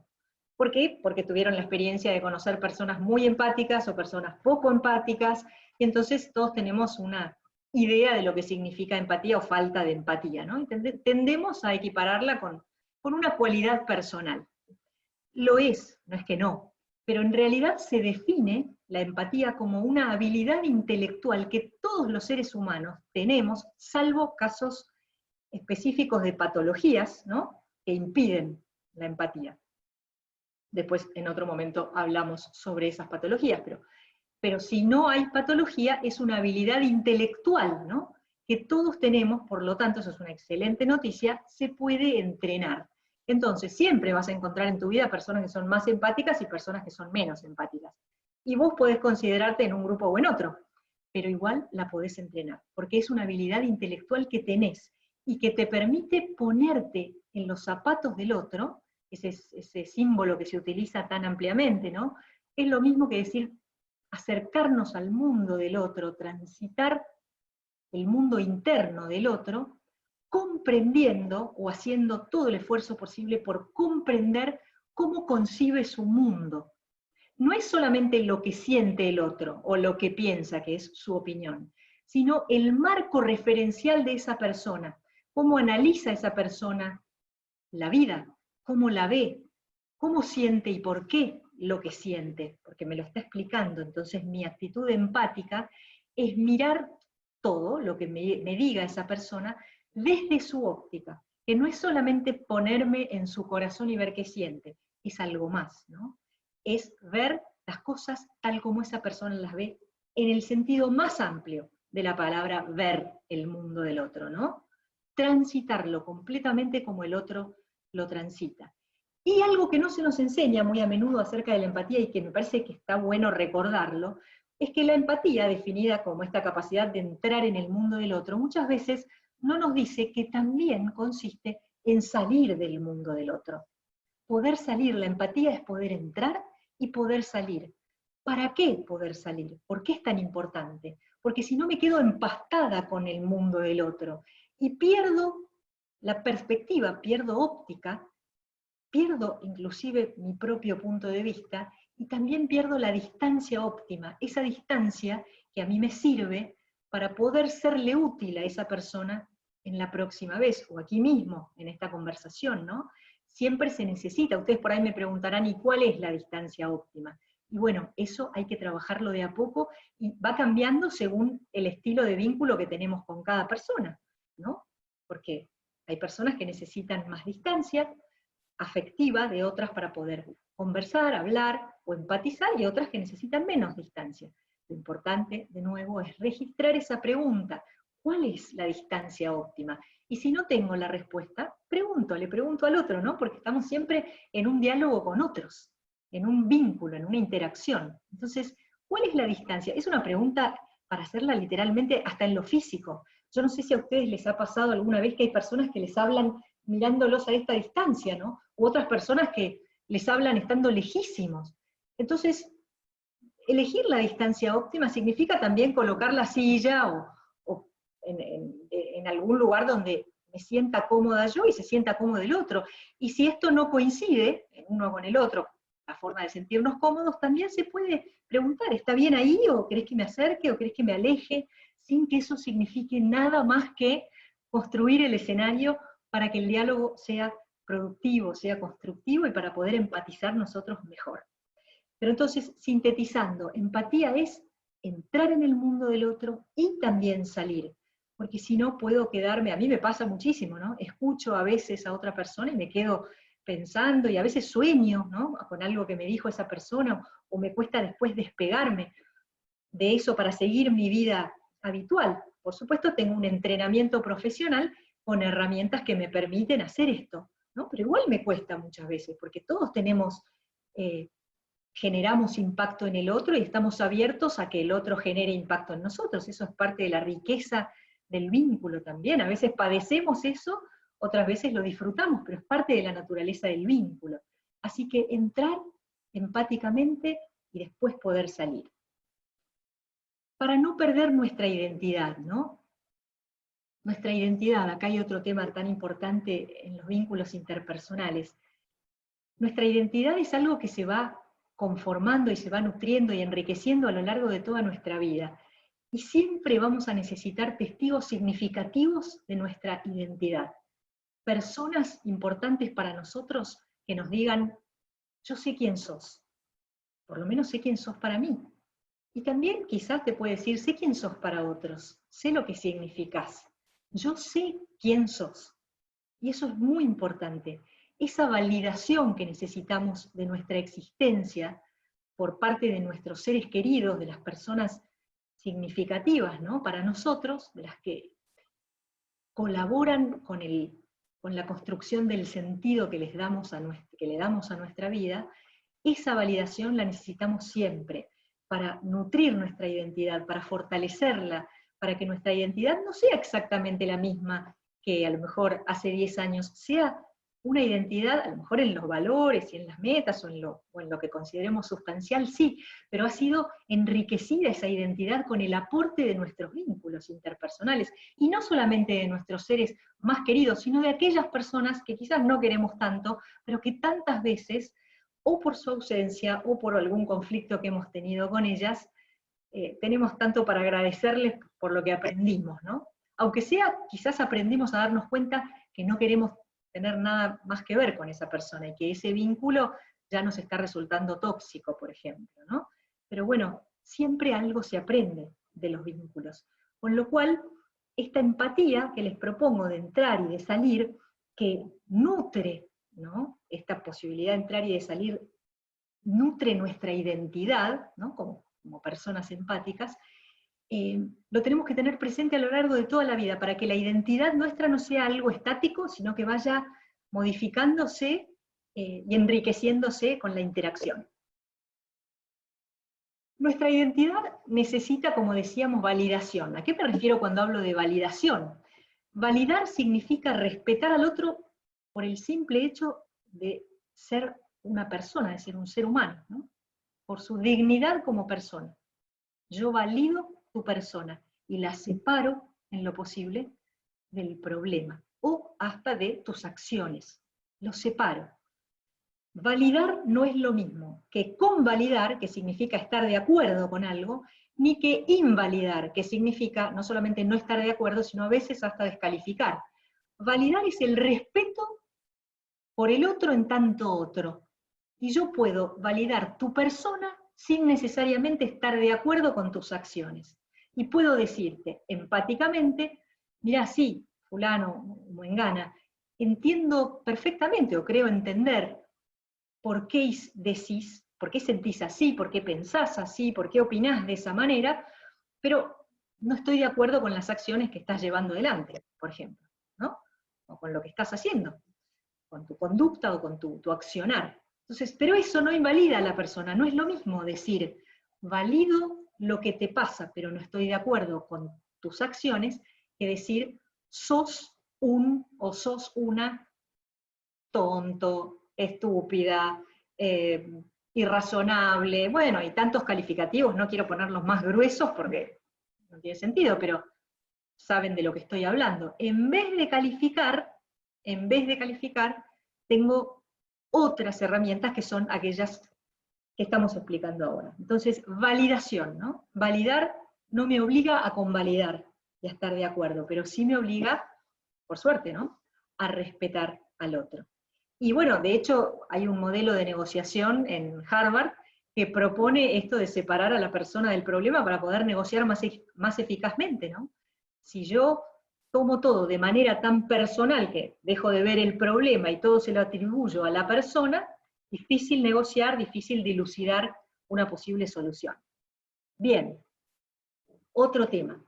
¿Por qué? Porque tuvieron la experiencia de conocer personas muy empáticas o personas poco empáticas, y entonces todos tenemos una idea de lo que significa empatía o falta de empatía, ¿no? Y tendemos a equipararla con una cualidad personal. Lo es, no es que no, pero en realidad se define la empatía como una habilidad intelectual que todos los seres humanos tenemos, salvo casos específicos de patologías, ¿no?, que impiden la empatía. Después, en otro momento, hablamos sobre esas patologías, pero si no hay patología, es una habilidad intelectual, ¿no?, que todos tenemos, por lo tanto, eso es una excelente noticia, se puede entrenar. Entonces, siempre vas a encontrar en tu vida personas que son más empáticas y personas que son menos empáticas. Y vos podés considerarte en un grupo o en otro, pero igual la podés entrenar, porque es una habilidad intelectual que tenés y que te permite ponerte en los zapatos del otro, ese símbolo que se utiliza tan ampliamente, ¿no? Es lo mismo que decir acercarnos al mundo del otro, transitar el mundo interno del otro, comprendiendo o haciendo todo el esfuerzo posible por comprender cómo concibe su mundo. No es solamente lo que siente el otro o lo que piensa, que es su opinión, sino el marco referencial de esa persona, cómo analiza esa persona la vida, cómo la ve, cómo siente y por qué lo que siente, porque me lo está explicando. Entonces mi actitud empática es mirar todo lo que me diga esa persona desde su óptica, que no es solamente ponerme en su corazón y ver qué siente, es algo más, ¿no? Es ver las cosas tal como esa persona las ve, en el sentido más amplio de la palabra ver el mundo del otro, ¿no? Transitarlo completamente como el otro lo transita. Y algo que no se nos enseña muy a menudo acerca de la empatía y que me parece que está bueno recordarlo, es que la empatía, definida como esta capacidad de entrar en el mundo del otro, muchas veces no nos dice que también consiste en salir del mundo del otro. Poder salir, la empatía es poder entrar y poder salir. ¿Para qué poder salir? ¿Por qué es tan importante? Porque si no me quedo empastada con el mundo del otro y pierdo la perspectiva, pierdo óptica, pierdo inclusive mi propio punto de vista y también pierdo la distancia óptima, esa distancia que a mí me sirve para poder serle útil a esa persona en la próxima vez, o aquí mismo, en esta conversación, ¿no? Siempre se necesita, ustedes por ahí me preguntarán, ¿y cuál es la distancia óptima? Y bueno, eso hay que trabajarlo de a poco y va cambiando según el estilo de vínculo que tenemos con cada persona, ¿no? Porque hay personas que necesitan más distancia afectiva de otras para poder conversar, hablar o empatizar, y otras que necesitan menos distancia. Lo importante, de nuevo, es registrar esa pregunta. ¿Cuál es la distancia óptima? Y si no tengo la respuesta, le pregunto al otro, ¿no? Porque estamos siempre en un diálogo con otros, en un vínculo, en una interacción. Entonces, ¿cuál es la distancia? Es una pregunta para hacerla literalmente hasta en lo físico. Yo no sé si a ustedes les ha pasado alguna vez que hay personas que les hablan mirándolos a esta distancia, ¿no? U otras personas que les hablan estando lejísimos. Entonces, elegir la distancia óptima significa también colocar la silla o en algún lugar donde me sienta cómoda yo y se sienta cómodo el otro. Y si esto no coincide, uno con el otro, la forma de sentirnos cómodos, también se puede preguntar, ¿está bien ahí? ¿O querés que me acerque? ¿O querés que me aleje? Sin que eso signifique nada más que construir el escenario para que el diálogo sea productivo, sea constructivo y para poder empatizar nosotros mejor. Pero entonces, sintetizando, empatía es entrar en el mundo del otro y también salir, porque si no puedo quedarme, a mí me pasa muchísimo, ¿no? Escucho a veces a otra persona y me quedo pensando, y a veces sueño, ¿no? Con algo que me dijo esa persona, o me cuesta después despegarme de eso para seguir mi vida habitual. Por supuesto, tengo un entrenamiento profesional con herramientas que me permiten hacer esto, ¿no? Pero igual me cuesta muchas veces, porque todos generamos impacto en el otro y estamos abiertos a que el otro genere impacto en nosotros. Eso es parte de la riqueza del vínculo también. A veces padecemos eso, otras veces lo disfrutamos, pero es parte de la naturaleza del vínculo. Así que entrar empáticamente y después poder salir. Para no perder nuestra identidad, ¿no? Nuestra identidad, acá hay otro tema tan importante en los vínculos interpersonales. Nuestra identidad es algo que se va conformando y se va nutriendo y enriqueciendo a lo largo de toda nuestra vida. Y siempre vamos a necesitar testigos significativos de nuestra identidad. Personas importantes para nosotros que nos digan, yo sé quién sos, por lo menos sé quién sos para mí. Y también quizás te puede decir, sé quién sos para otros, sé lo que significás. Yo sé quién sos. Y eso es muy importante. Esa validación que necesitamos de nuestra existencia por parte de nuestros seres queridos, de las personas significativas, ¿no? Para nosotros, de las que colaboran con el con la construcción del sentido que le damos a nuestra vida, esa validación la necesitamos siempre para nutrir nuestra identidad, para fortalecerla, para que nuestra identidad no sea exactamente la misma que a lo mejor hace 10 años, sea una identidad, a lo mejor en los valores y en las metas o en lo que consideremos sustancial, sí, pero ha sido enriquecida esa identidad con el aporte de nuestros vínculos interpersonales, y no solamente de nuestros seres más queridos, sino de aquellas personas que quizás no queremos tanto, pero que tantas veces, o por su ausencia, o por algún conflicto que hemos tenido con ellas, tenemos tanto para agradecerles por lo que aprendimos, ¿no? Aunque sea, quizás aprendimos a darnos cuenta que no queremos tener nada más que ver con esa persona, y que ese vínculo ya nos está resultando tóxico, por ejemplo, ¿no? Pero bueno, siempre algo se aprende de los vínculos. Con lo cual, esta empatía que les propongo de entrar y de salir, que nutre, ¿no? Esta posibilidad de entrar y de salir, nutre nuestra identidad, ¿no? Como personas empáticas, lo tenemos que tener presente a lo largo de toda la vida, para que la identidad nuestra no sea algo estático, sino que vaya modificándose y enriqueciéndose con la interacción. Nuestra identidad necesita, como decíamos, validación. ¿A qué me refiero cuando hablo de validación? Validar significa respetar al otro por el simple hecho de ser una persona, de ser un ser humano, ¿no? Por su dignidad como persona. Yo valido tu persona y la separo en lo posible del problema, o hasta de tus acciones. Los separo. Validar no es lo mismo que convalidar, que significa estar de acuerdo con algo, ni que invalidar, que significa no solamente no estar de acuerdo, sino a veces hasta descalificar. Validar es el respeto por el otro en tanto otro. Y yo puedo validar tu persona sin necesariamente estar de acuerdo con tus acciones. Y puedo decirte empáticamente, mira, sí, fulano, mengana, entiendo perfectamente, o creo entender, por qué decís, por qué sentís así, por qué pensás así, por qué opinás de esa manera, pero no estoy de acuerdo con las acciones que estás llevando adelante, por ejemplo, ¿no? O con lo que estás haciendo, con tu conducta o con tu accionar. Entonces, pero eso no invalida a la persona, no es lo mismo decir, valido lo que te pasa, pero no estoy de acuerdo con tus acciones, que decir, sos un o sos una tonto, estúpida, irrazonable, bueno, y tantos calificativos, no quiero ponerlos más gruesos porque no tiene sentido, pero saben de lo que estoy hablando. En vez de calificar, tengo otras herramientas que son aquellas que estamos explicando ahora. Entonces, validación, ¿no? Validar no me obliga a convalidar y a estar de acuerdo, pero sí me obliga, por suerte, ¿no?, a respetar al otro. Y bueno, de hecho, hay un modelo de negociación en Harvard que propone esto de separar a la persona del problema para poder negociar más eficazmente, ¿no? Si yo tomo todo de manera tan personal que dejo de ver el problema y todo se lo atribuyo a la persona, difícil negociar, difícil dilucidar una posible solución. Bien, otro tema.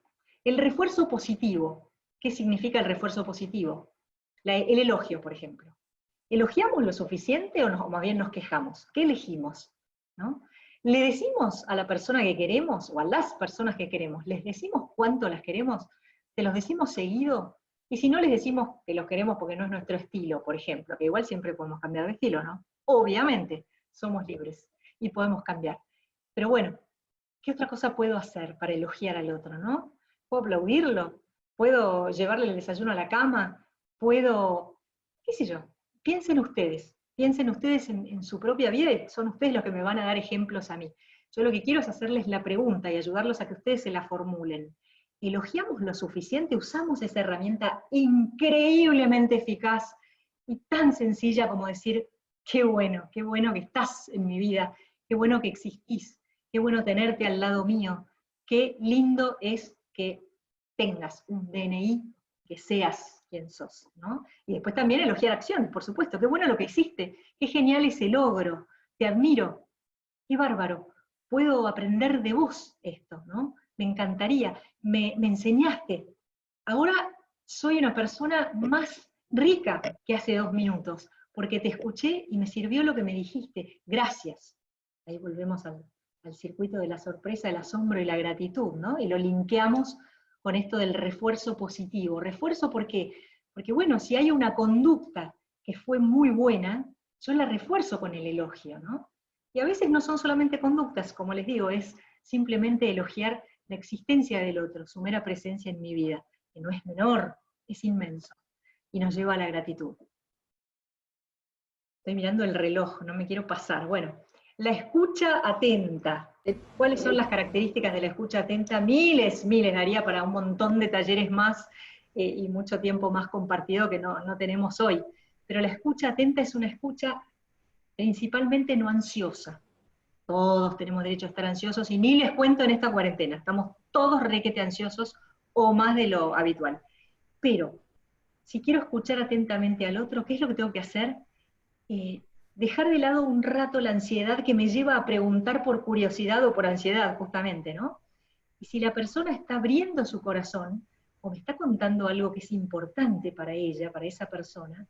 El refuerzo positivo. ¿Qué significa el refuerzo positivo? El elogio, por ejemplo. ¿Elogiamos lo suficiente o más bien nos quejamos? ¿Qué elegimos? ¿No? ¿Le decimos a la persona que queremos, o a las personas que queremos, les decimos cuánto las queremos? ¿Se los decimos seguido? Y si no les decimos que los queremos porque no es nuestro estilo, por ejemplo, que igual siempre podemos cambiar de estilo, ¿no? Obviamente, somos libres y podemos cambiar. Pero bueno, ¿qué otra cosa puedo hacer para elogiar al otro, no? ¿Puedo aplaudirlo? ¿Puedo llevarle el desayuno a la cama? ¿Puedo, qué sé yo? Piensen ustedes en su propia vida, y son ustedes los que me van a dar ejemplos a mí. Yo lo que quiero es hacerles la pregunta y ayudarlos a que ustedes se la formulen. ¿Elogiamos lo suficiente? ¿Usamos esa herramienta increíblemente eficaz y tan sencilla como decir, qué bueno que estás en mi vida, qué bueno que existís, qué bueno tenerte al lado mío, qué lindo es que tengas un DNI, que seas quien sos, ¿no? Y después también elogiar acciones, por supuesto, qué bueno lo que hiciste, qué genial ese logro, te admiro, qué bárbaro, puedo aprender de vos esto, ¿no? Me encantaría, me enseñaste, ahora soy una persona más rica que hace 2 minutos, porque te escuché y me sirvió lo que me dijiste. Gracias. Ahí volvemos al circuito de la sorpresa, el asombro y la gratitud, ¿no? Y lo linkeamos con esto del refuerzo positivo. ¿Refuerzo por qué? Porque bueno, si hay una conducta que fue muy buena, yo la refuerzo con el elogio, ¿no? Y a veces no son solamente conductas, como les digo, es simplemente elogiar la existencia del otro, su mera presencia en mi vida, que no es menor, es inmenso, y nos lleva a la gratitud. Estoy mirando el reloj, no me quiero pasar. Bueno, la escucha atenta. ¿Cuáles son las características de la escucha atenta? Miles, daría para un montón de talleres más y mucho tiempo más compartido que no tenemos hoy. Pero la escucha atenta es una escucha principalmente no ansiosa. Todos tenemos derecho a estar ansiosos, y ni les cuento en esta cuarentena, estamos todos requete ansiosos, o más de lo habitual. Pero, si quiero escuchar atentamente al otro, ¿qué es lo que tengo que hacer? Dejar de lado un rato la ansiedad que me lleva a preguntar por curiosidad o por ansiedad, justamente, ¿no? Y si la persona está abriendo su corazón, o me está contando algo que es importante para ella, para esa persona,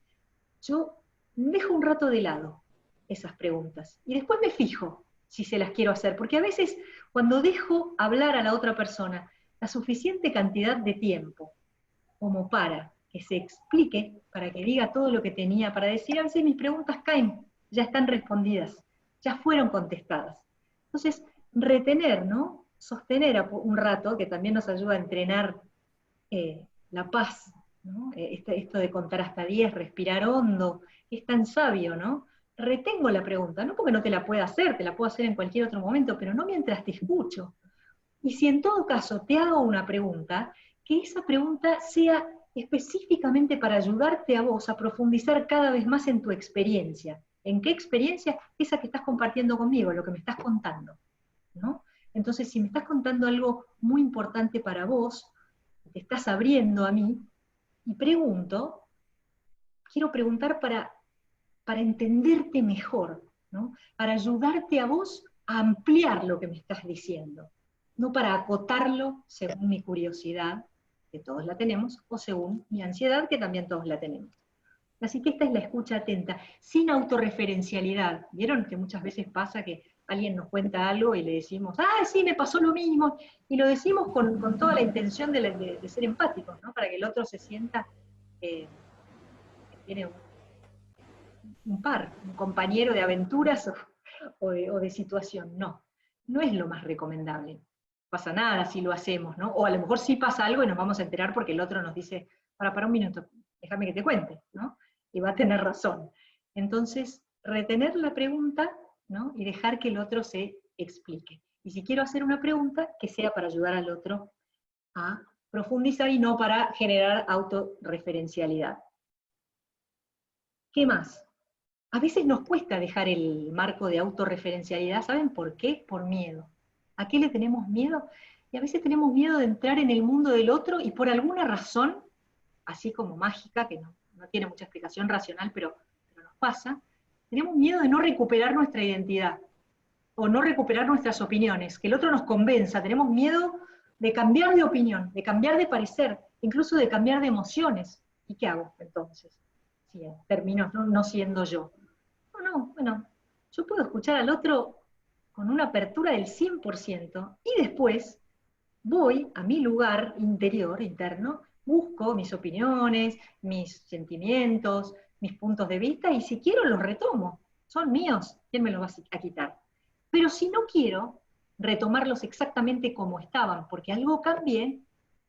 yo dejo un rato de lado esas preguntas, y después me fijo si se las quiero hacer, porque a veces cuando dejo hablar a la otra persona la suficiente cantidad de tiempo como para que se explique, para que diga todo lo que tenía para decir, a veces mis preguntas caen, ya están respondidas, ya fueron contestadas. Entonces, retener, ¿no? Sostener un rato, que también nos ayuda a entrenar la paz, ¿no? Esto de contar hasta 10, respirar hondo, es tan sabio, ¿no? Retengo la pregunta, no porque no te la pueda hacer, te la puedo hacer en cualquier otro momento, pero no mientras te escucho. Y si en todo caso te hago una pregunta, que esa pregunta sea específicamente para ayudarte a vos a profundizar cada vez más en tu experiencia. ¿En qué experiencia? Esa que estás compartiendo conmigo, lo que me estás contando, ¿no? Entonces, si me estás contando algo muy importante para vos, te estás abriendo a mí, y quiero preguntar para entenderte mejor, ¿no? Para ayudarte a vos a ampliar lo que me estás diciendo, no para acotarlo según mi curiosidad, que todos la tenemos, o según mi ansiedad, que también todos la tenemos. Así que esta es la escucha atenta, sin autorreferencialidad. ¿Vieron que muchas veces pasa que alguien nos cuenta algo y le decimos, ah, sí, me pasó lo mismo, y lo decimos con toda la intención de ser empáticos, ¿no? Para que el otro se sienta que tiene un par, un compañero de aventuras o de situación. No, no es lo más recomendable. No pasa nada si lo hacemos, ¿no? O a lo mejor sí pasa algo y nos vamos a enterar porque el otro nos dice, para un minuto, déjame que te cuente, ¿no? Y va a tener razón. Entonces, retener la pregunta, ¿no? Y dejar que el otro se explique. Y si quiero hacer una pregunta, que sea para ayudar al otro a profundizar y no para generar autorreferencialidad. ¿Qué más? A veces nos cuesta dejar el marco de autorreferencialidad, ¿saben por qué? Por miedo. ¿A qué le tenemos miedo? Y a veces tenemos miedo de entrar en el mundo del otro y por alguna razón, así como mágica, que no tiene mucha explicación racional, pero nos pasa, tenemos miedo de no recuperar nuestra identidad o no recuperar nuestras opiniones, que el otro nos convenza, tenemos miedo de cambiar de opinión, de cambiar de parecer, incluso de cambiar de emociones. ¿Y qué hago entonces? Si termino no siendo yo. No, bueno, yo puedo escuchar al otro con una apertura del 100%, y después voy a mi lugar interior, interno, busco mis opiniones, mis sentimientos, mis puntos de vista, y si quiero los retomo. Son míos, ¿quién me los va a quitar? Pero si no quiero retomarlos exactamente como estaban, porque algo cambié,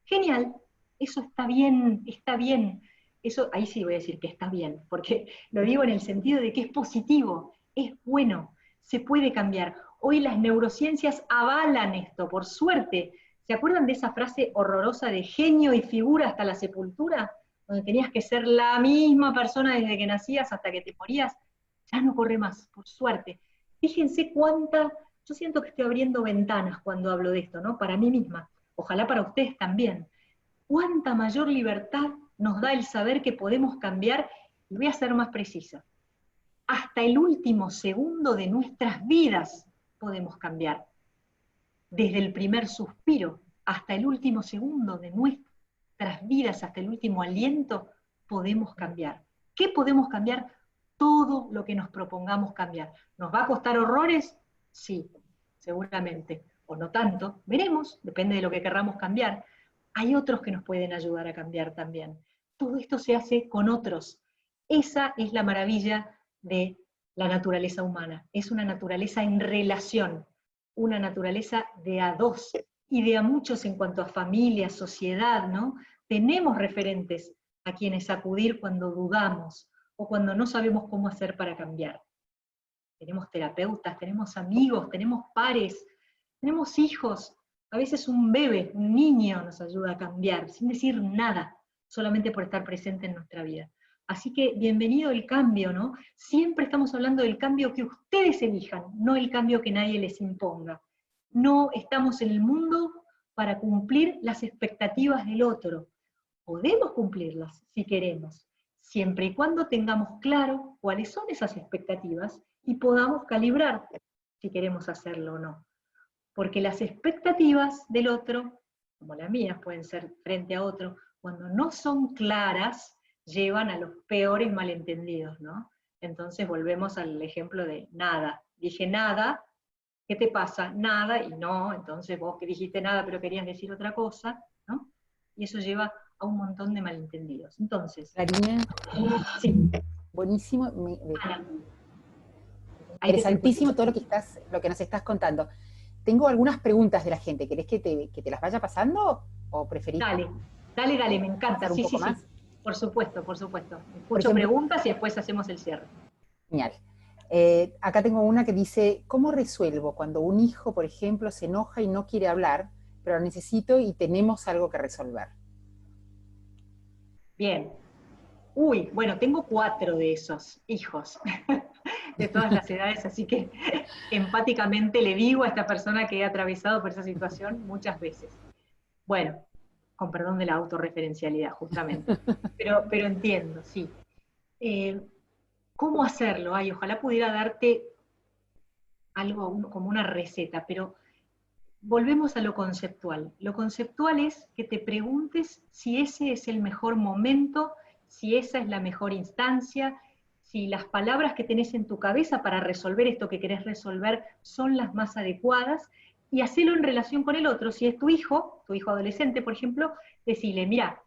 genial, eso está bien, está bien. Eso, ahí sí voy a decir que está bien, porque lo digo en el sentido de que es positivo, es bueno, se puede cambiar. Hoy las neurociencias avalan esto, por suerte. ¿Se acuerdan de esa frase horrorosa de genio y figura hasta la sepultura? Donde tenías que ser la misma persona desde que nacías hasta que te morías. Ya no corre más, por suerte. Fíjense yo siento que estoy abriendo ventanas cuando hablo de esto, ¿no? Para mí misma, ojalá para ustedes también. Cuánta mayor libertad nos da el saber que podemos cambiar, y voy a ser más precisa, hasta el último segundo de nuestras vidas podemos cambiar. Desde el primer suspiro hasta el último segundo de nuestras vidas, hasta el último aliento, podemos cambiar. ¿Qué podemos cambiar? Todo lo que nos propongamos cambiar. ¿Nos va a costar horrores? Sí, seguramente. O no tanto, veremos, depende de lo que querramos cambiar. Hay otros que nos pueden ayudar a cambiar también. Todo esto se hace con otros. Esa es la maravilla de la naturaleza humana. Es una naturaleza en relación, una naturaleza de a dos, y de a muchos en cuanto a familia, sociedad, ¿no? Tenemos referentes a quienes acudir cuando dudamos, o cuando no sabemos cómo hacer para cambiar. Tenemos terapeutas, tenemos amigos, tenemos pares, tenemos hijos. A veces un bebé, un niño nos ayuda a cambiar, sin decir nada, solamente por estar presente en nuestra vida. Así que bienvenido el cambio, ¿no? Siempre estamos hablando del cambio que ustedes elijan, no el cambio que nadie les imponga. No estamos en el mundo para cumplir las expectativas del otro. Podemos cumplirlas si queremos, siempre y cuando tengamos claro cuáles son esas expectativas y podamos calibrar si queremos hacerlo o no. Porque las expectativas del otro, como las mías pueden ser frente a otro, cuando no son claras, llevan a los peores malentendidos, ¿no? Entonces volvemos al ejemplo de nada. Dije nada, ¿qué te pasa? Nada, y no, entonces vos que dijiste nada pero querías decir otra cosa, ¿no? Y eso lleva a un montón de malentendidos. Entonces, Karina, sí. buenísimo, Ana, interesantísimo todo lo que nos estás contando. Tengo algunas preguntas de la gente, ¿querés que te las vaya pasando o preferís? Dale, me encanta, sí, sí, más? sí. Por supuesto. Escucho ejemplo, preguntas y después hacemos el cierre. Genial. Acá tengo una que dice, ¿cómo resuelvo cuando un hijo, por ejemplo, se enoja y no quiere hablar, pero lo necesito y tenemos algo que resolver? Bien. Uy, bueno, tengo 4 de esos hijos, de todas las edades, así que empáticamente le digo a esta persona que he atravesado por esa situación muchas veces. Bueno, con perdón de la autorreferencialidad, justamente, pero entiendo, sí. ¿Cómo hacerlo? Ay, ojalá pudiera darte algo como una receta, pero volvemos a lo conceptual. Lo conceptual es que te preguntes si ese es el mejor momento, si esa es la mejor instancia, si las palabras que tenés en tu cabeza para resolver esto que querés resolver son las más adecuadas, y hacerlo en relación con el otro. Si es tu hijo adolescente, por ejemplo, decirle, mira,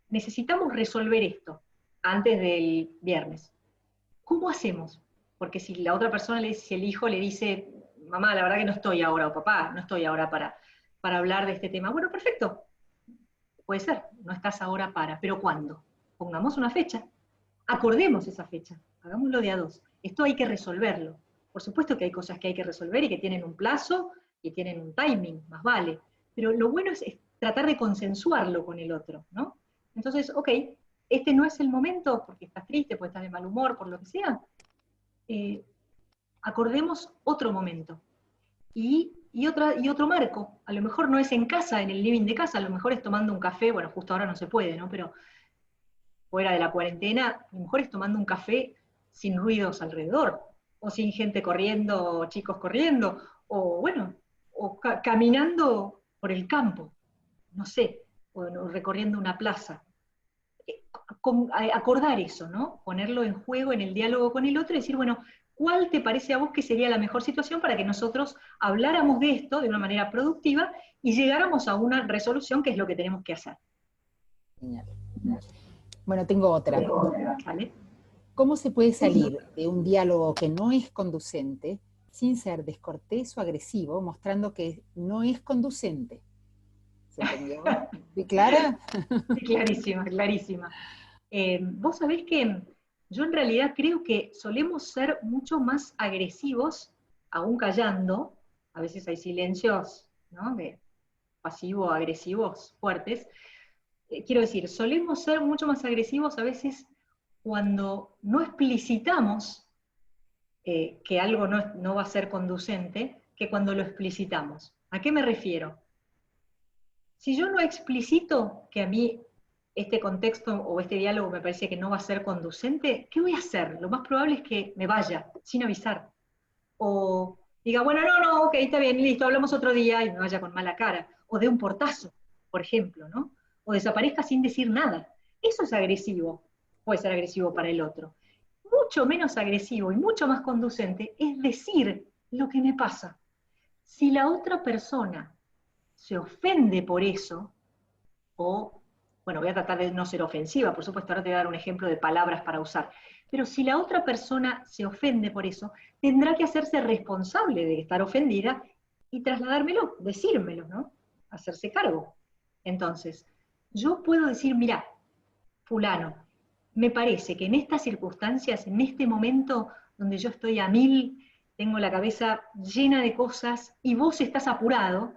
necesitamos resolver esto antes del viernes. ¿Cómo hacemos? Porque si la otra persona, si el hijo le dice, mamá, la verdad que no estoy ahora, o papá, no estoy ahora para hablar de este tema. Bueno, perfecto, puede ser, no estás ahora pero ¿cuándo? Pongamos una fecha, acordemos esa fecha, hagámoslo de a dos. Esto hay que resolverlo. Por supuesto que hay cosas que hay que resolver y que tienen un plazo y tienen un timing, más vale. Pero lo bueno es tratar de consensuarlo con el otro, ¿no? Entonces, ok, este no es el momento porque estás triste, porque estás de mal humor, por lo que sea. Acordemos otro momento. Y otro marco. A lo mejor no es en casa, en el living de casa, a lo mejor es tomando un café, bueno, justo ahora no se puede, ¿no? Pero fuera de la cuarentena, a lo mejor es tomando un café sin ruidos alrededor, o sin gente corriendo, chicos corriendo, o bueno, o caminando por el campo, no sé, o recorriendo una plaza. Acordar eso, ¿no? Ponerlo en juego en el diálogo con el otro y decir, bueno, ¿cuál te parece a vos que sería la mejor situación para que nosotros habláramos de esto de una manera productiva y llegáramos a una resolución que es lo que tenemos que hacer? Genial. Bueno, tengo otra. ¿Vale? ¿Cómo se puede salir de un diálogo que no es conducente sin ser descortés o agresivo, mostrando que no es conducente? ¿Se entendió? ¿Sí, clara? Clarísima, clarísima. Vos sabés que yo en realidad creo que solemos ser mucho más agresivos, aún callando, a veces hay silencios, ¿no? De pasivo-agresivos fuertes. Quiero decir, solemos ser mucho más agresivos a veces cuando no explicitamos que algo no va a ser conducente, que cuando lo explicitamos. ¿A qué me refiero? Si yo no explicito que a mí este contexto o este diálogo me parece que no va a ser conducente, ¿qué voy a hacer? Lo más probable es que me vaya, sin avisar. O diga, bueno, no, ok, está bien, listo, hablamos otro día, y me vaya con mala cara. O dé un portazo, por ejemplo, ¿no? O desaparezca sin decir nada. Eso es agresivo. puede ser agresivo para el otro. Mucho menos agresivo y mucho más conducente es decir lo que me pasa. Si la otra persona se ofende por eso, o, bueno, voy a tratar de no ser ofensiva, por supuesto, ahora te voy a dar un ejemplo de palabras para usar, pero si la otra persona se ofende por eso, tendrá que hacerse responsable de estar ofendida y trasladármelo, decírmelo, ¿no? Hacerse cargo. Entonces, yo puedo decir, mira, fulano, me parece que en estas circunstancias, en este momento donde yo estoy a mil, tengo la cabeza llena de cosas y vos estás apurado,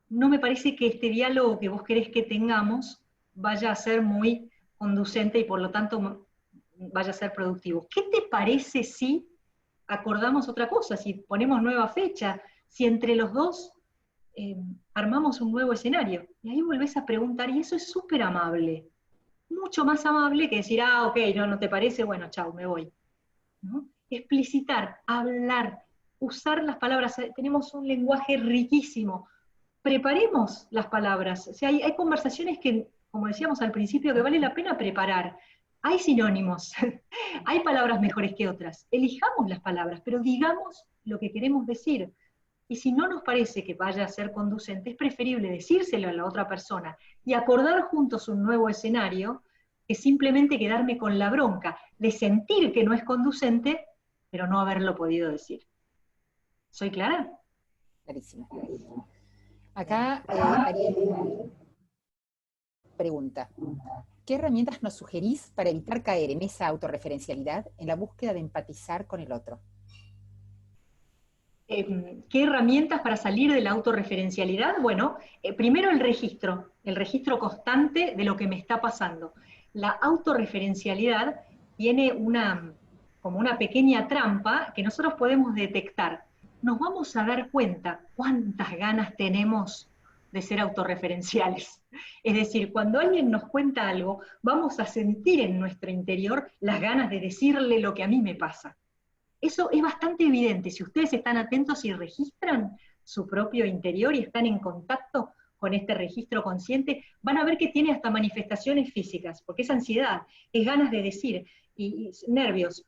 no me parece que este diálogo que vos querés que tengamos vaya a ser muy conducente y por lo tanto vaya a ser productivo. ¿Qué te parece si acordamos otra cosa, si ponemos nueva fecha, si entre los dos armamos un nuevo escenario? Y ahí volvés a preguntar, y eso es súper amable, mucho más amable que decir, ah, ok, no te parece, bueno, chao, me voy. ¿No? Explicitar, hablar, usar las palabras, tenemos un lenguaje riquísimo, preparemos las palabras. O sea, hay conversaciones que, como decíamos al principio, que vale la pena preparar. Hay sinónimos, hay palabras mejores que otras. Elijamos las palabras, pero digamos lo que queremos decir. Y si no nos parece que vaya a ser conducente, es preferible decírselo a la otra persona y acordar juntos un nuevo escenario que simplemente quedarme con la bronca de sentir que no es conducente, pero no haberlo podido decir. ¿Soy clara? Clarísimo. Acá Ariel pregunta, ¿qué herramientas nos sugerís para evitar caer en esa autorreferencialidad en la búsqueda de empatizar con el otro? ¿Qué herramientas para salir de la autorreferencialidad? Bueno, primero el registro constante de lo que me está pasando. La autorreferencialidad tiene como una pequeña trampa que nosotros podemos detectar. Nos vamos a dar cuenta cuántas ganas tenemos de ser autorreferenciales. Es decir, cuando alguien nos cuenta algo, vamos a sentir en nuestro interior las ganas de decirle lo que a mí me pasa. Eso es bastante evidente. Si ustedes están atentos y registran su propio interior y están en contacto con este registro consciente, van a ver que tiene hasta manifestaciones físicas, porque es ansiedad, es ganas de decir, y nervios,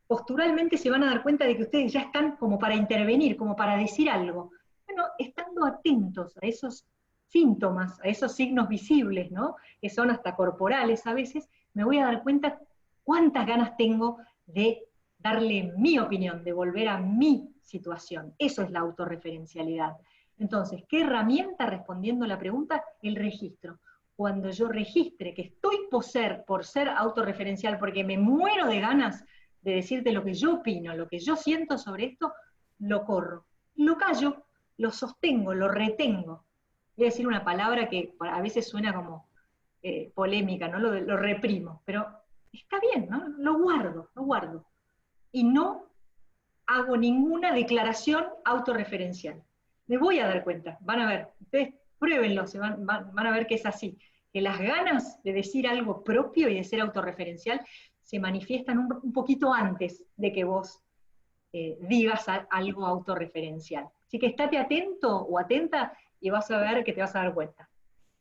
posturalmente se van a dar cuenta de que ustedes ya están como para intervenir, como para decir algo. Bueno, estando atentos a esos síntomas, a esos signos visibles, ¿no? Que son hasta corporales a veces, me voy a dar cuenta cuántas ganas tengo de darle mi opinión, de volver a mi situación. Eso es la autorreferencialidad. Entonces, ¿qué herramienta? Respondiendo a la pregunta, el registro. Cuando yo registre que estoy por ser autorreferencial, porque me muero de ganas de decirte lo que yo opino, lo que yo siento sobre esto, lo corro. Lo callo, lo sostengo, lo retengo. Voy a decir una palabra que a veces suena como polémica, ¿no? Lo reprimo, pero está bien, ¿no? Lo guardo. Y no hago ninguna declaración autorreferencial. Me voy a dar cuenta, van a ver, ustedes pruébenlo, van a ver que es así, que las ganas de decir algo propio y de ser autorreferencial se manifiestan un poquito antes de que vos digas algo autorreferencial. Así que estate atento o atenta y vas a ver que te vas a dar cuenta.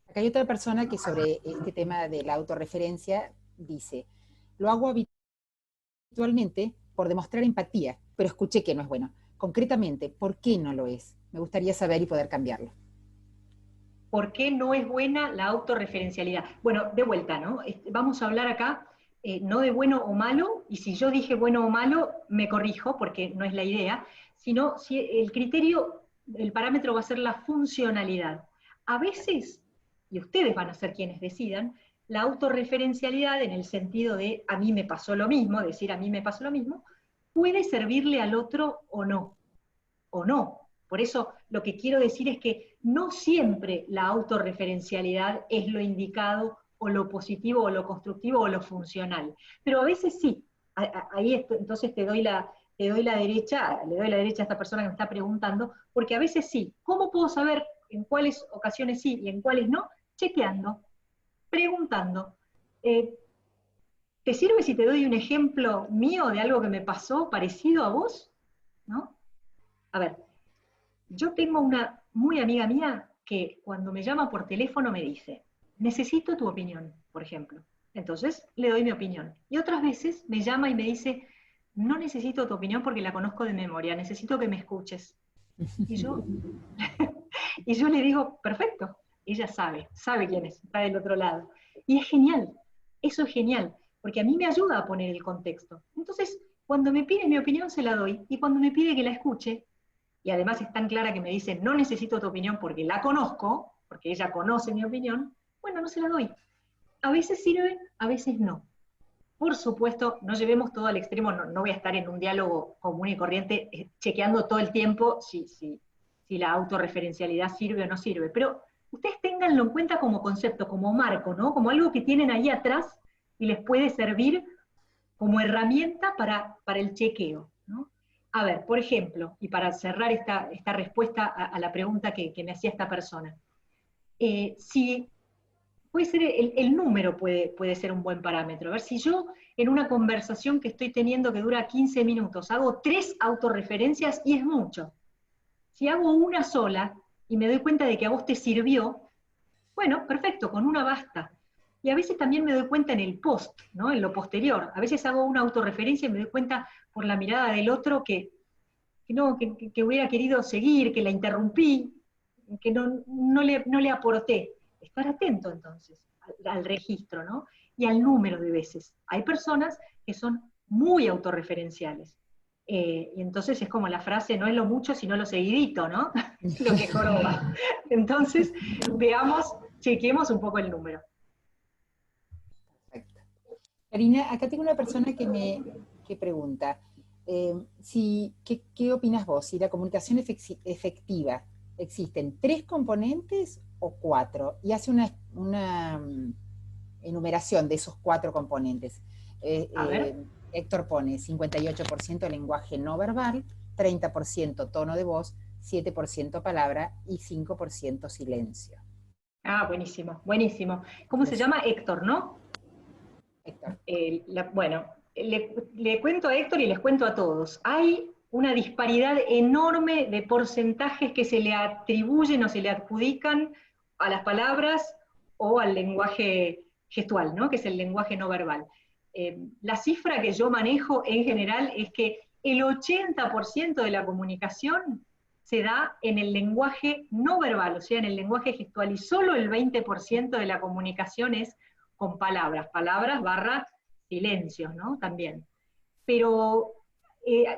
Acá hay otra persona que sobre este tema de la autorreferencia dice, lo hago habitualmente por demostrar empatía, pero escuché que no es bueno. Concretamente, ¿por qué no lo es? Me gustaría saber y poder cambiarlo. ¿Por qué no es buena la autorreferencialidad? Bueno, de vuelta, ¿no? Vamos a hablar acá no de bueno o malo, y si yo dije bueno o malo, me corrijo, porque no es la idea, sino si el criterio, el parámetro va a ser la funcionalidad. A veces, y ustedes van a ser quienes decidan, la autorreferencialidad en el sentido de a mí me pasó lo mismo, decir a mí me pasó lo mismo, puede servirle al otro o no, o no. Por eso lo que quiero decir es que no siempre la autorreferencialidad es lo indicado o lo positivo o lo constructivo o lo funcional. Pero a veces sí. Ahí entonces te doy la derecha, le doy la derecha a esta persona que me está preguntando, porque a veces sí. ¿Cómo puedo saber en cuáles ocasiones sí y en cuáles no? Chequeando, preguntando. ¿Te sirve si te doy un ejemplo mío de algo que me pasó parecido a vos? ¿No? A ver, yo tengo una muy amiga mía que cuando me llama por teléfono me dice, necesito tu opinión, por ejemplo. Entonces le doy mi opinión. Y otras veces me llama y me dice, no necesito tu opinión porque la conozco de memoria, necesito que me escuches. Y yo, y yo le digo, perfecto, ella sabe quién es, está del otro lado. Y es genial, eso es genial, porque a mí me ayuda a poner el contexto. Entonces, cuando me pide mi opinión se la doy, y cuando me pide que la escuche, y además es tan clara que me dice, no necesito tu opinión porque la conozco, porque ella conoce mi opinión, bueno, no se la doy. A veces sirve, a veces no. Por supuesto, no llevemos todo al extremo, no voy a estar en un diálogo común y corriente chequeando todo el tiempo si la autorreferencialidad sirve o no sirve, pero ustedes ténganlo en cuenta como concepto, como marco, ¿no? Como algo que tienen ahí atrás y les puede servir como herramienta para el chequeo, ¿no? A ver, por ejemplo, y para cerrar esta respuesta a la pregunta que me hacía esta persona, si puede ser el número puede ser un buen parámetro. A ver, si yo en una conversación que estoy teniendo que dura 15 minutos, hago 3 autorreferencias y es mucho. Si hago una sola y me doy cuenta de que a vos te sirvió, bueno, perfecto, con una basta. Y a veces también me doy cuenta en el post, ¿no? En lo posterior. A veces hago una autorreferencia y me doy cuenta por la mirada del otro que hubiera querido seguir, que la interrumpí, que no le aporté. Estar atento entonces al registro, ¿no? Y al número de veces. Hay personas que son muy autorreferenciales. Y entonces es como la frase, no es lo mucho, sino lo seguidito, ¿no? Lo que joroba. Entonces, chequemos un poco el número. Perfecto. Karina, acá tengo una persona que pregunta, ¿qué opinas vos? Si la comunicación efectiva, ¿existen 3 componentes o 4? Y hace una enumeración de esos 4 componentes. A ver. Héctor pone 58% lenguaje no verbal, 30% tono de voz, 7% palabra y 5% silencio. Ah, buenísimo, buenísimo. ¿Cómo se llama? Héctor, ¿no? Héctor. Bueno, le cuento a Héctor y les cuento a todos. Hay una disparidad enorme de porcentajes que se le atribuyen o se le adjudican a las palabras o al lenguaje gestual, ¿no? Que es el lenguaje no verbal. La cifra que yo manejo en general es que el 80% de la comunicación se da en el lenguaje no verbal, o sea, en el lenguaje gestual, y solo el 20% de la comunicación es con palabras barra silencios, ¿no? También. Pero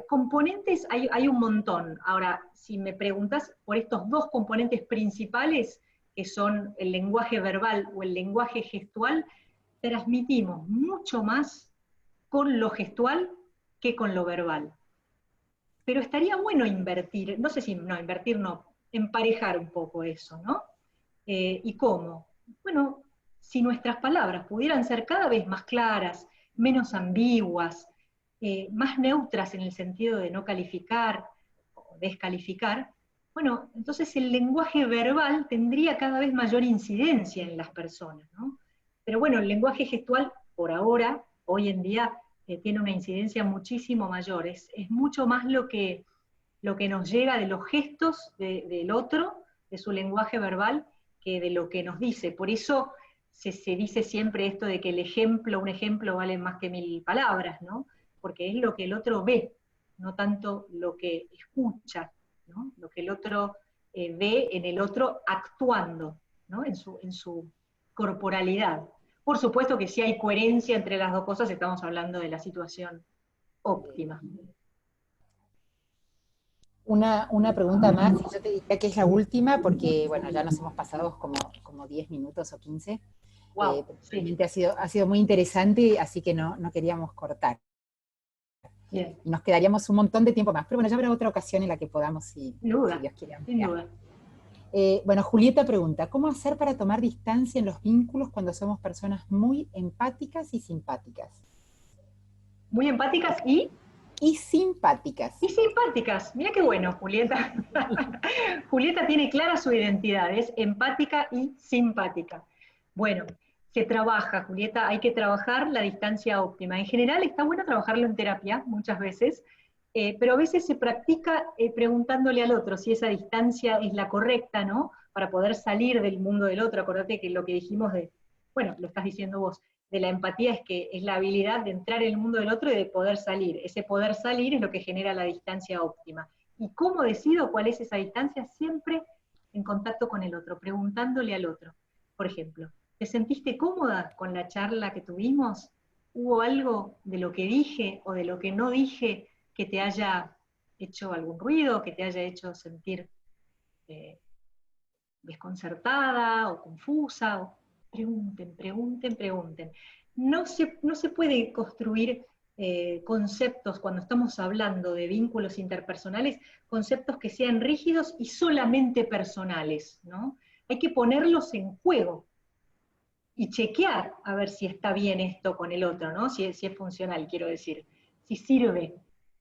componentes hay un montón. Ahora, si me preguntas por estos 2 componentes principales, que son el lenguaje verbal o el lenguaje gestual, transmitimos mucho más con lo gestual que con lo verbal. Pero estaría bueno invertir, no sé si, no, invertir no, emparejar un poco eso, ¿no? ¿Y cómo? Bueno, si nuestras palabras pudieran ser cada vez más claras, menos ambiguas, más neutras en el sentido de no calificar o descalificar, bueno, entonces el lenguaje verbal tendría cada vez mayor incidencia en las personas, ¿no? Pero bueno, el lenguaje gestual, por ahora, hoy en día, tiene una incidencia muchísimo mayor. Es mucho más lo que nos llega de los gestos del otro, de su lenguaje verbal, que de lo que nos dice. Por eso se dice siempre esto de que un ejemplo vale más que 1000 palabras, ¿no? Porque es lo que el otro ve, no tanto lo que escucha, ¿no? Lo que el otro ve en el otro actuando, ¿no? En su corporalidad. Por supuesto que si hay coherencia entre las 2 cosas, estamos hablando de la situación óptima. Una pregunta más, y yo te diría que es la última, porque bueno, ya nos hemos pasado como 10 minutos o 15. Wow, realmente ha sido muy interesante, así que no queríamos cortar. Bien. Y nos quedaríamos un montón de tiempo más, pero bueno, ya habrá otra ocasión en la que podamos, si Dios quiere, ampliar. Sin duda. Bueno, Julieta pregunta, ¿cómo hacer para tomar distancia en los vínculos cuando somos personas muy empáticas y simpáticas? Muy empáticas y simpáticas. Y simpáticas. Mira qué bueno, Julieta. Julieta tiene clara su identidad, es empática y simpática. Bueno, se trabaja, Julieta, hay que trabajar la distancia óptima. En general está bueno trabajarlo en terapia, muchas veces, pero a veces se practica preguntándole al otro si esa distancia es la correcta, ¿no? Para poder salir del mundo del otro. Acordate que lo que dijimos bueno, lo estás diciendo vos, de la empatía es que es la habilidad de entrar en el mundo del otro y de poder salir. Ese poder salir es lo que genera la distancia óptima. ¿Y cómo decido cuál es esa distancia? Siempre en contacto con el otro, preguntándole al otro. Por ejemplo, ¿te sentiste cómoda con la charla que tuvimos? ¿Hubo algo de lo que dije o de lo que no dije que te haya hecho algún ruido, que te haya hecho sentir desconcertada o confusa? Pregunten, pregunten, pregunten. No se puede construir conceptos cuando estamos hablando de vínculos interpersonales, conceptos que sean rígidos y solamente personales, ¿no? Hay que ponerlos en juego y chequear a ver si está bien esto con el otro, ¿no? Si es funcional, quiero decir, si sirve,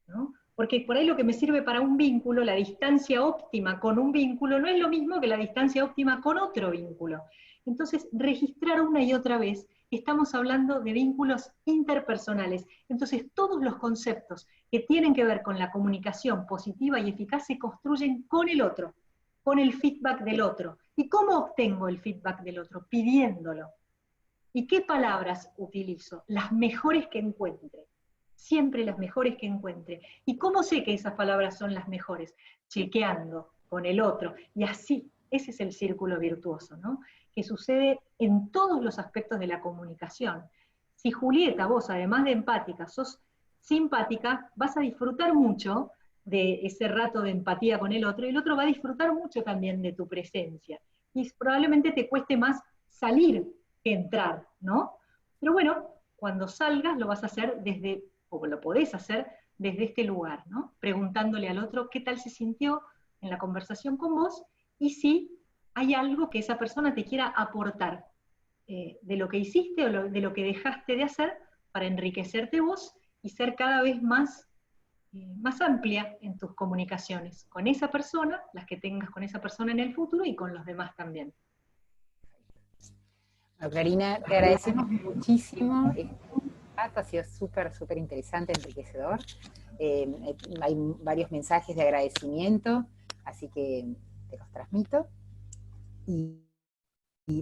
¿no? Porque por ahí lo que me sirve para un vínculo, la distancia óptima con un vínculo, no es lo mismo que la distancia óptima con otro vínculo. Entonces, registrar una y otra vez, estamos hablando de vínculos interpersonales. Entonces, todos los conceptos que tienen que ver con la comunicación positiva y eficaz se construyen con el otro, con el feedback del otro. ¿Y cómo obtengo el feedback del otro? Pidiéndolo. ¿Y qué palabras utilizo? Las mejores que encuentre. Siempre las mejores que encuentre. ¿Y cómo sé que esas palabras son las mejores? Chequeando con el otro. Y así, ese es el círculo virtuoso, ¿no? Que sucede en todos los aspectos de la comunicación. Si Julieta, vos, además de empática, sos simpática, vas a disfrutar mucho de ese rato de empatía con el otro, y el otro va a disfrutar mucho también de tu presencia. Y probablemente te cueste más salir que entrar, ¿no? Pero bueno, cuando salgas lo vas a hacer desde, o lo podés hacer desde este lugar, ¿no? Preguntándole al otro qué tal se sintió en la conversación con vos, y si hay algo que esa persona te quiera aportar de lo que hiciste o de lo que dejaste de hacer para enriquecerte vos y ser cada vez más amplia en tus comunicaciones con esa persona, las que tengas con esa persona en el futuro y con los demás también. Bueno, Clarina, te agradecemos muchísimo. Este rato ha sido súper, súper interesante, enriquecedor. Hay varios mensajes de agradecimiento, así que te los transmito. Y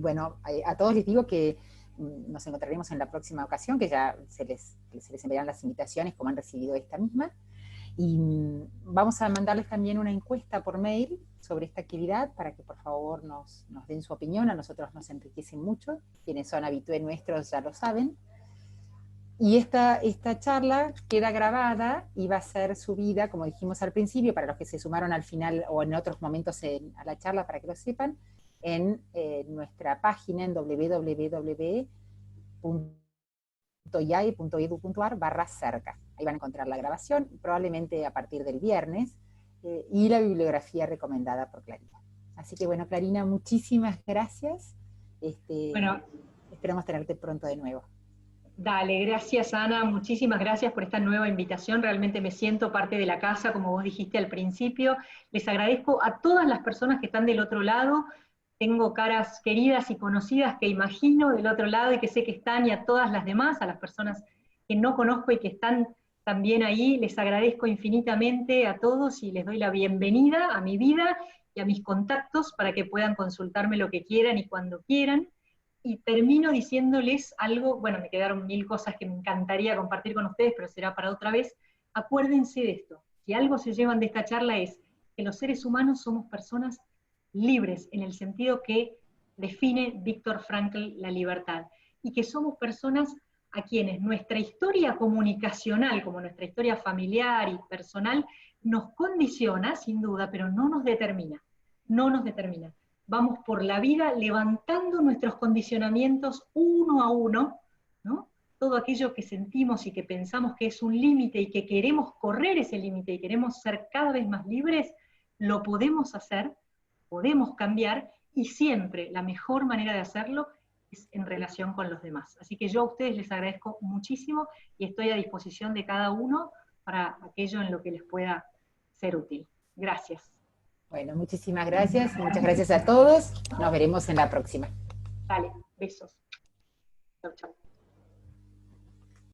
bueno, a todos les digo que nos encontraremos en la próxima ocasión, que ya se les enviarán las invitaciones como han recibido esta misma. Y vamos a mandarles también una encuesta por mail sobre esta actividad para que por favor nos den su opinión. A nosotros nos enriquece mucho, quienes son habitués nuestros ya lo saben. Y esta charla queda grabada y va a ser subida, como dijimos al principio, para los que se sumaron al final o en otros momentos a la charla, para que lo sepan, en nuestra página en www.iae.edu.ar/cerca. Ahí van a encontrar la grabación, probablemente a partir del viernes, y la bibliografía recomendada por Clarina. Así que bueno, Clarina, muchísimas gracias. Bueno, esperamos tenerte pronto de nuevo. Dale, gracias Ana, muchísimas gracias por esta nueva invitación, realmente me siento parte de la casa, como vos dijiste al principio. Les agradezco a todas las personas que están del otro lado, tengo caras queridas y conocidas que imagino del otro lado y que sé que están, y a todas las demás, a las personas que no conozco y que están también ahí, les agradezco infinitamente a todos y les doy la bienvenida a mi vida y a mis contactos para que puedan consultarme lo que quieran y cuando quieran. Y termino diciéndoles algo, bueno, me quedaron 1000 cosas que me encantaría compartir con ustedes, pero será para otra vez. Acuérdense de esto, si algo se llevan de esta charla es que los seres humanos somos personas libres, en el sentido que define Viktor Frankl la libertad, y que somos personas a quienes nuestra historia comunicacional, como nuestra historia familiar y personal, nos condiciona, sin duda, pero no nos determina, no nos determina. Vamos por la vida levantando nuestros condicionamientos uno a uno, ¿no? Todo aquello que sentimos y que pensamos que es un límite y que queremos correr ese límite y queremos ser cada vez más libres, lo podemos hacer, podemos cambiar, y siempre la mejor manera de hacerlo es en relación con los demás. Así que yo a ustedes les agradezco muchísimo y estoy a disposición de cada uno para aquello en lo que les pueda ser útil. Gracias. Bueno, muchísimas gracias, muchas gracias a todos, nos veremos en la próxima. Dale, besos. Chau, chau.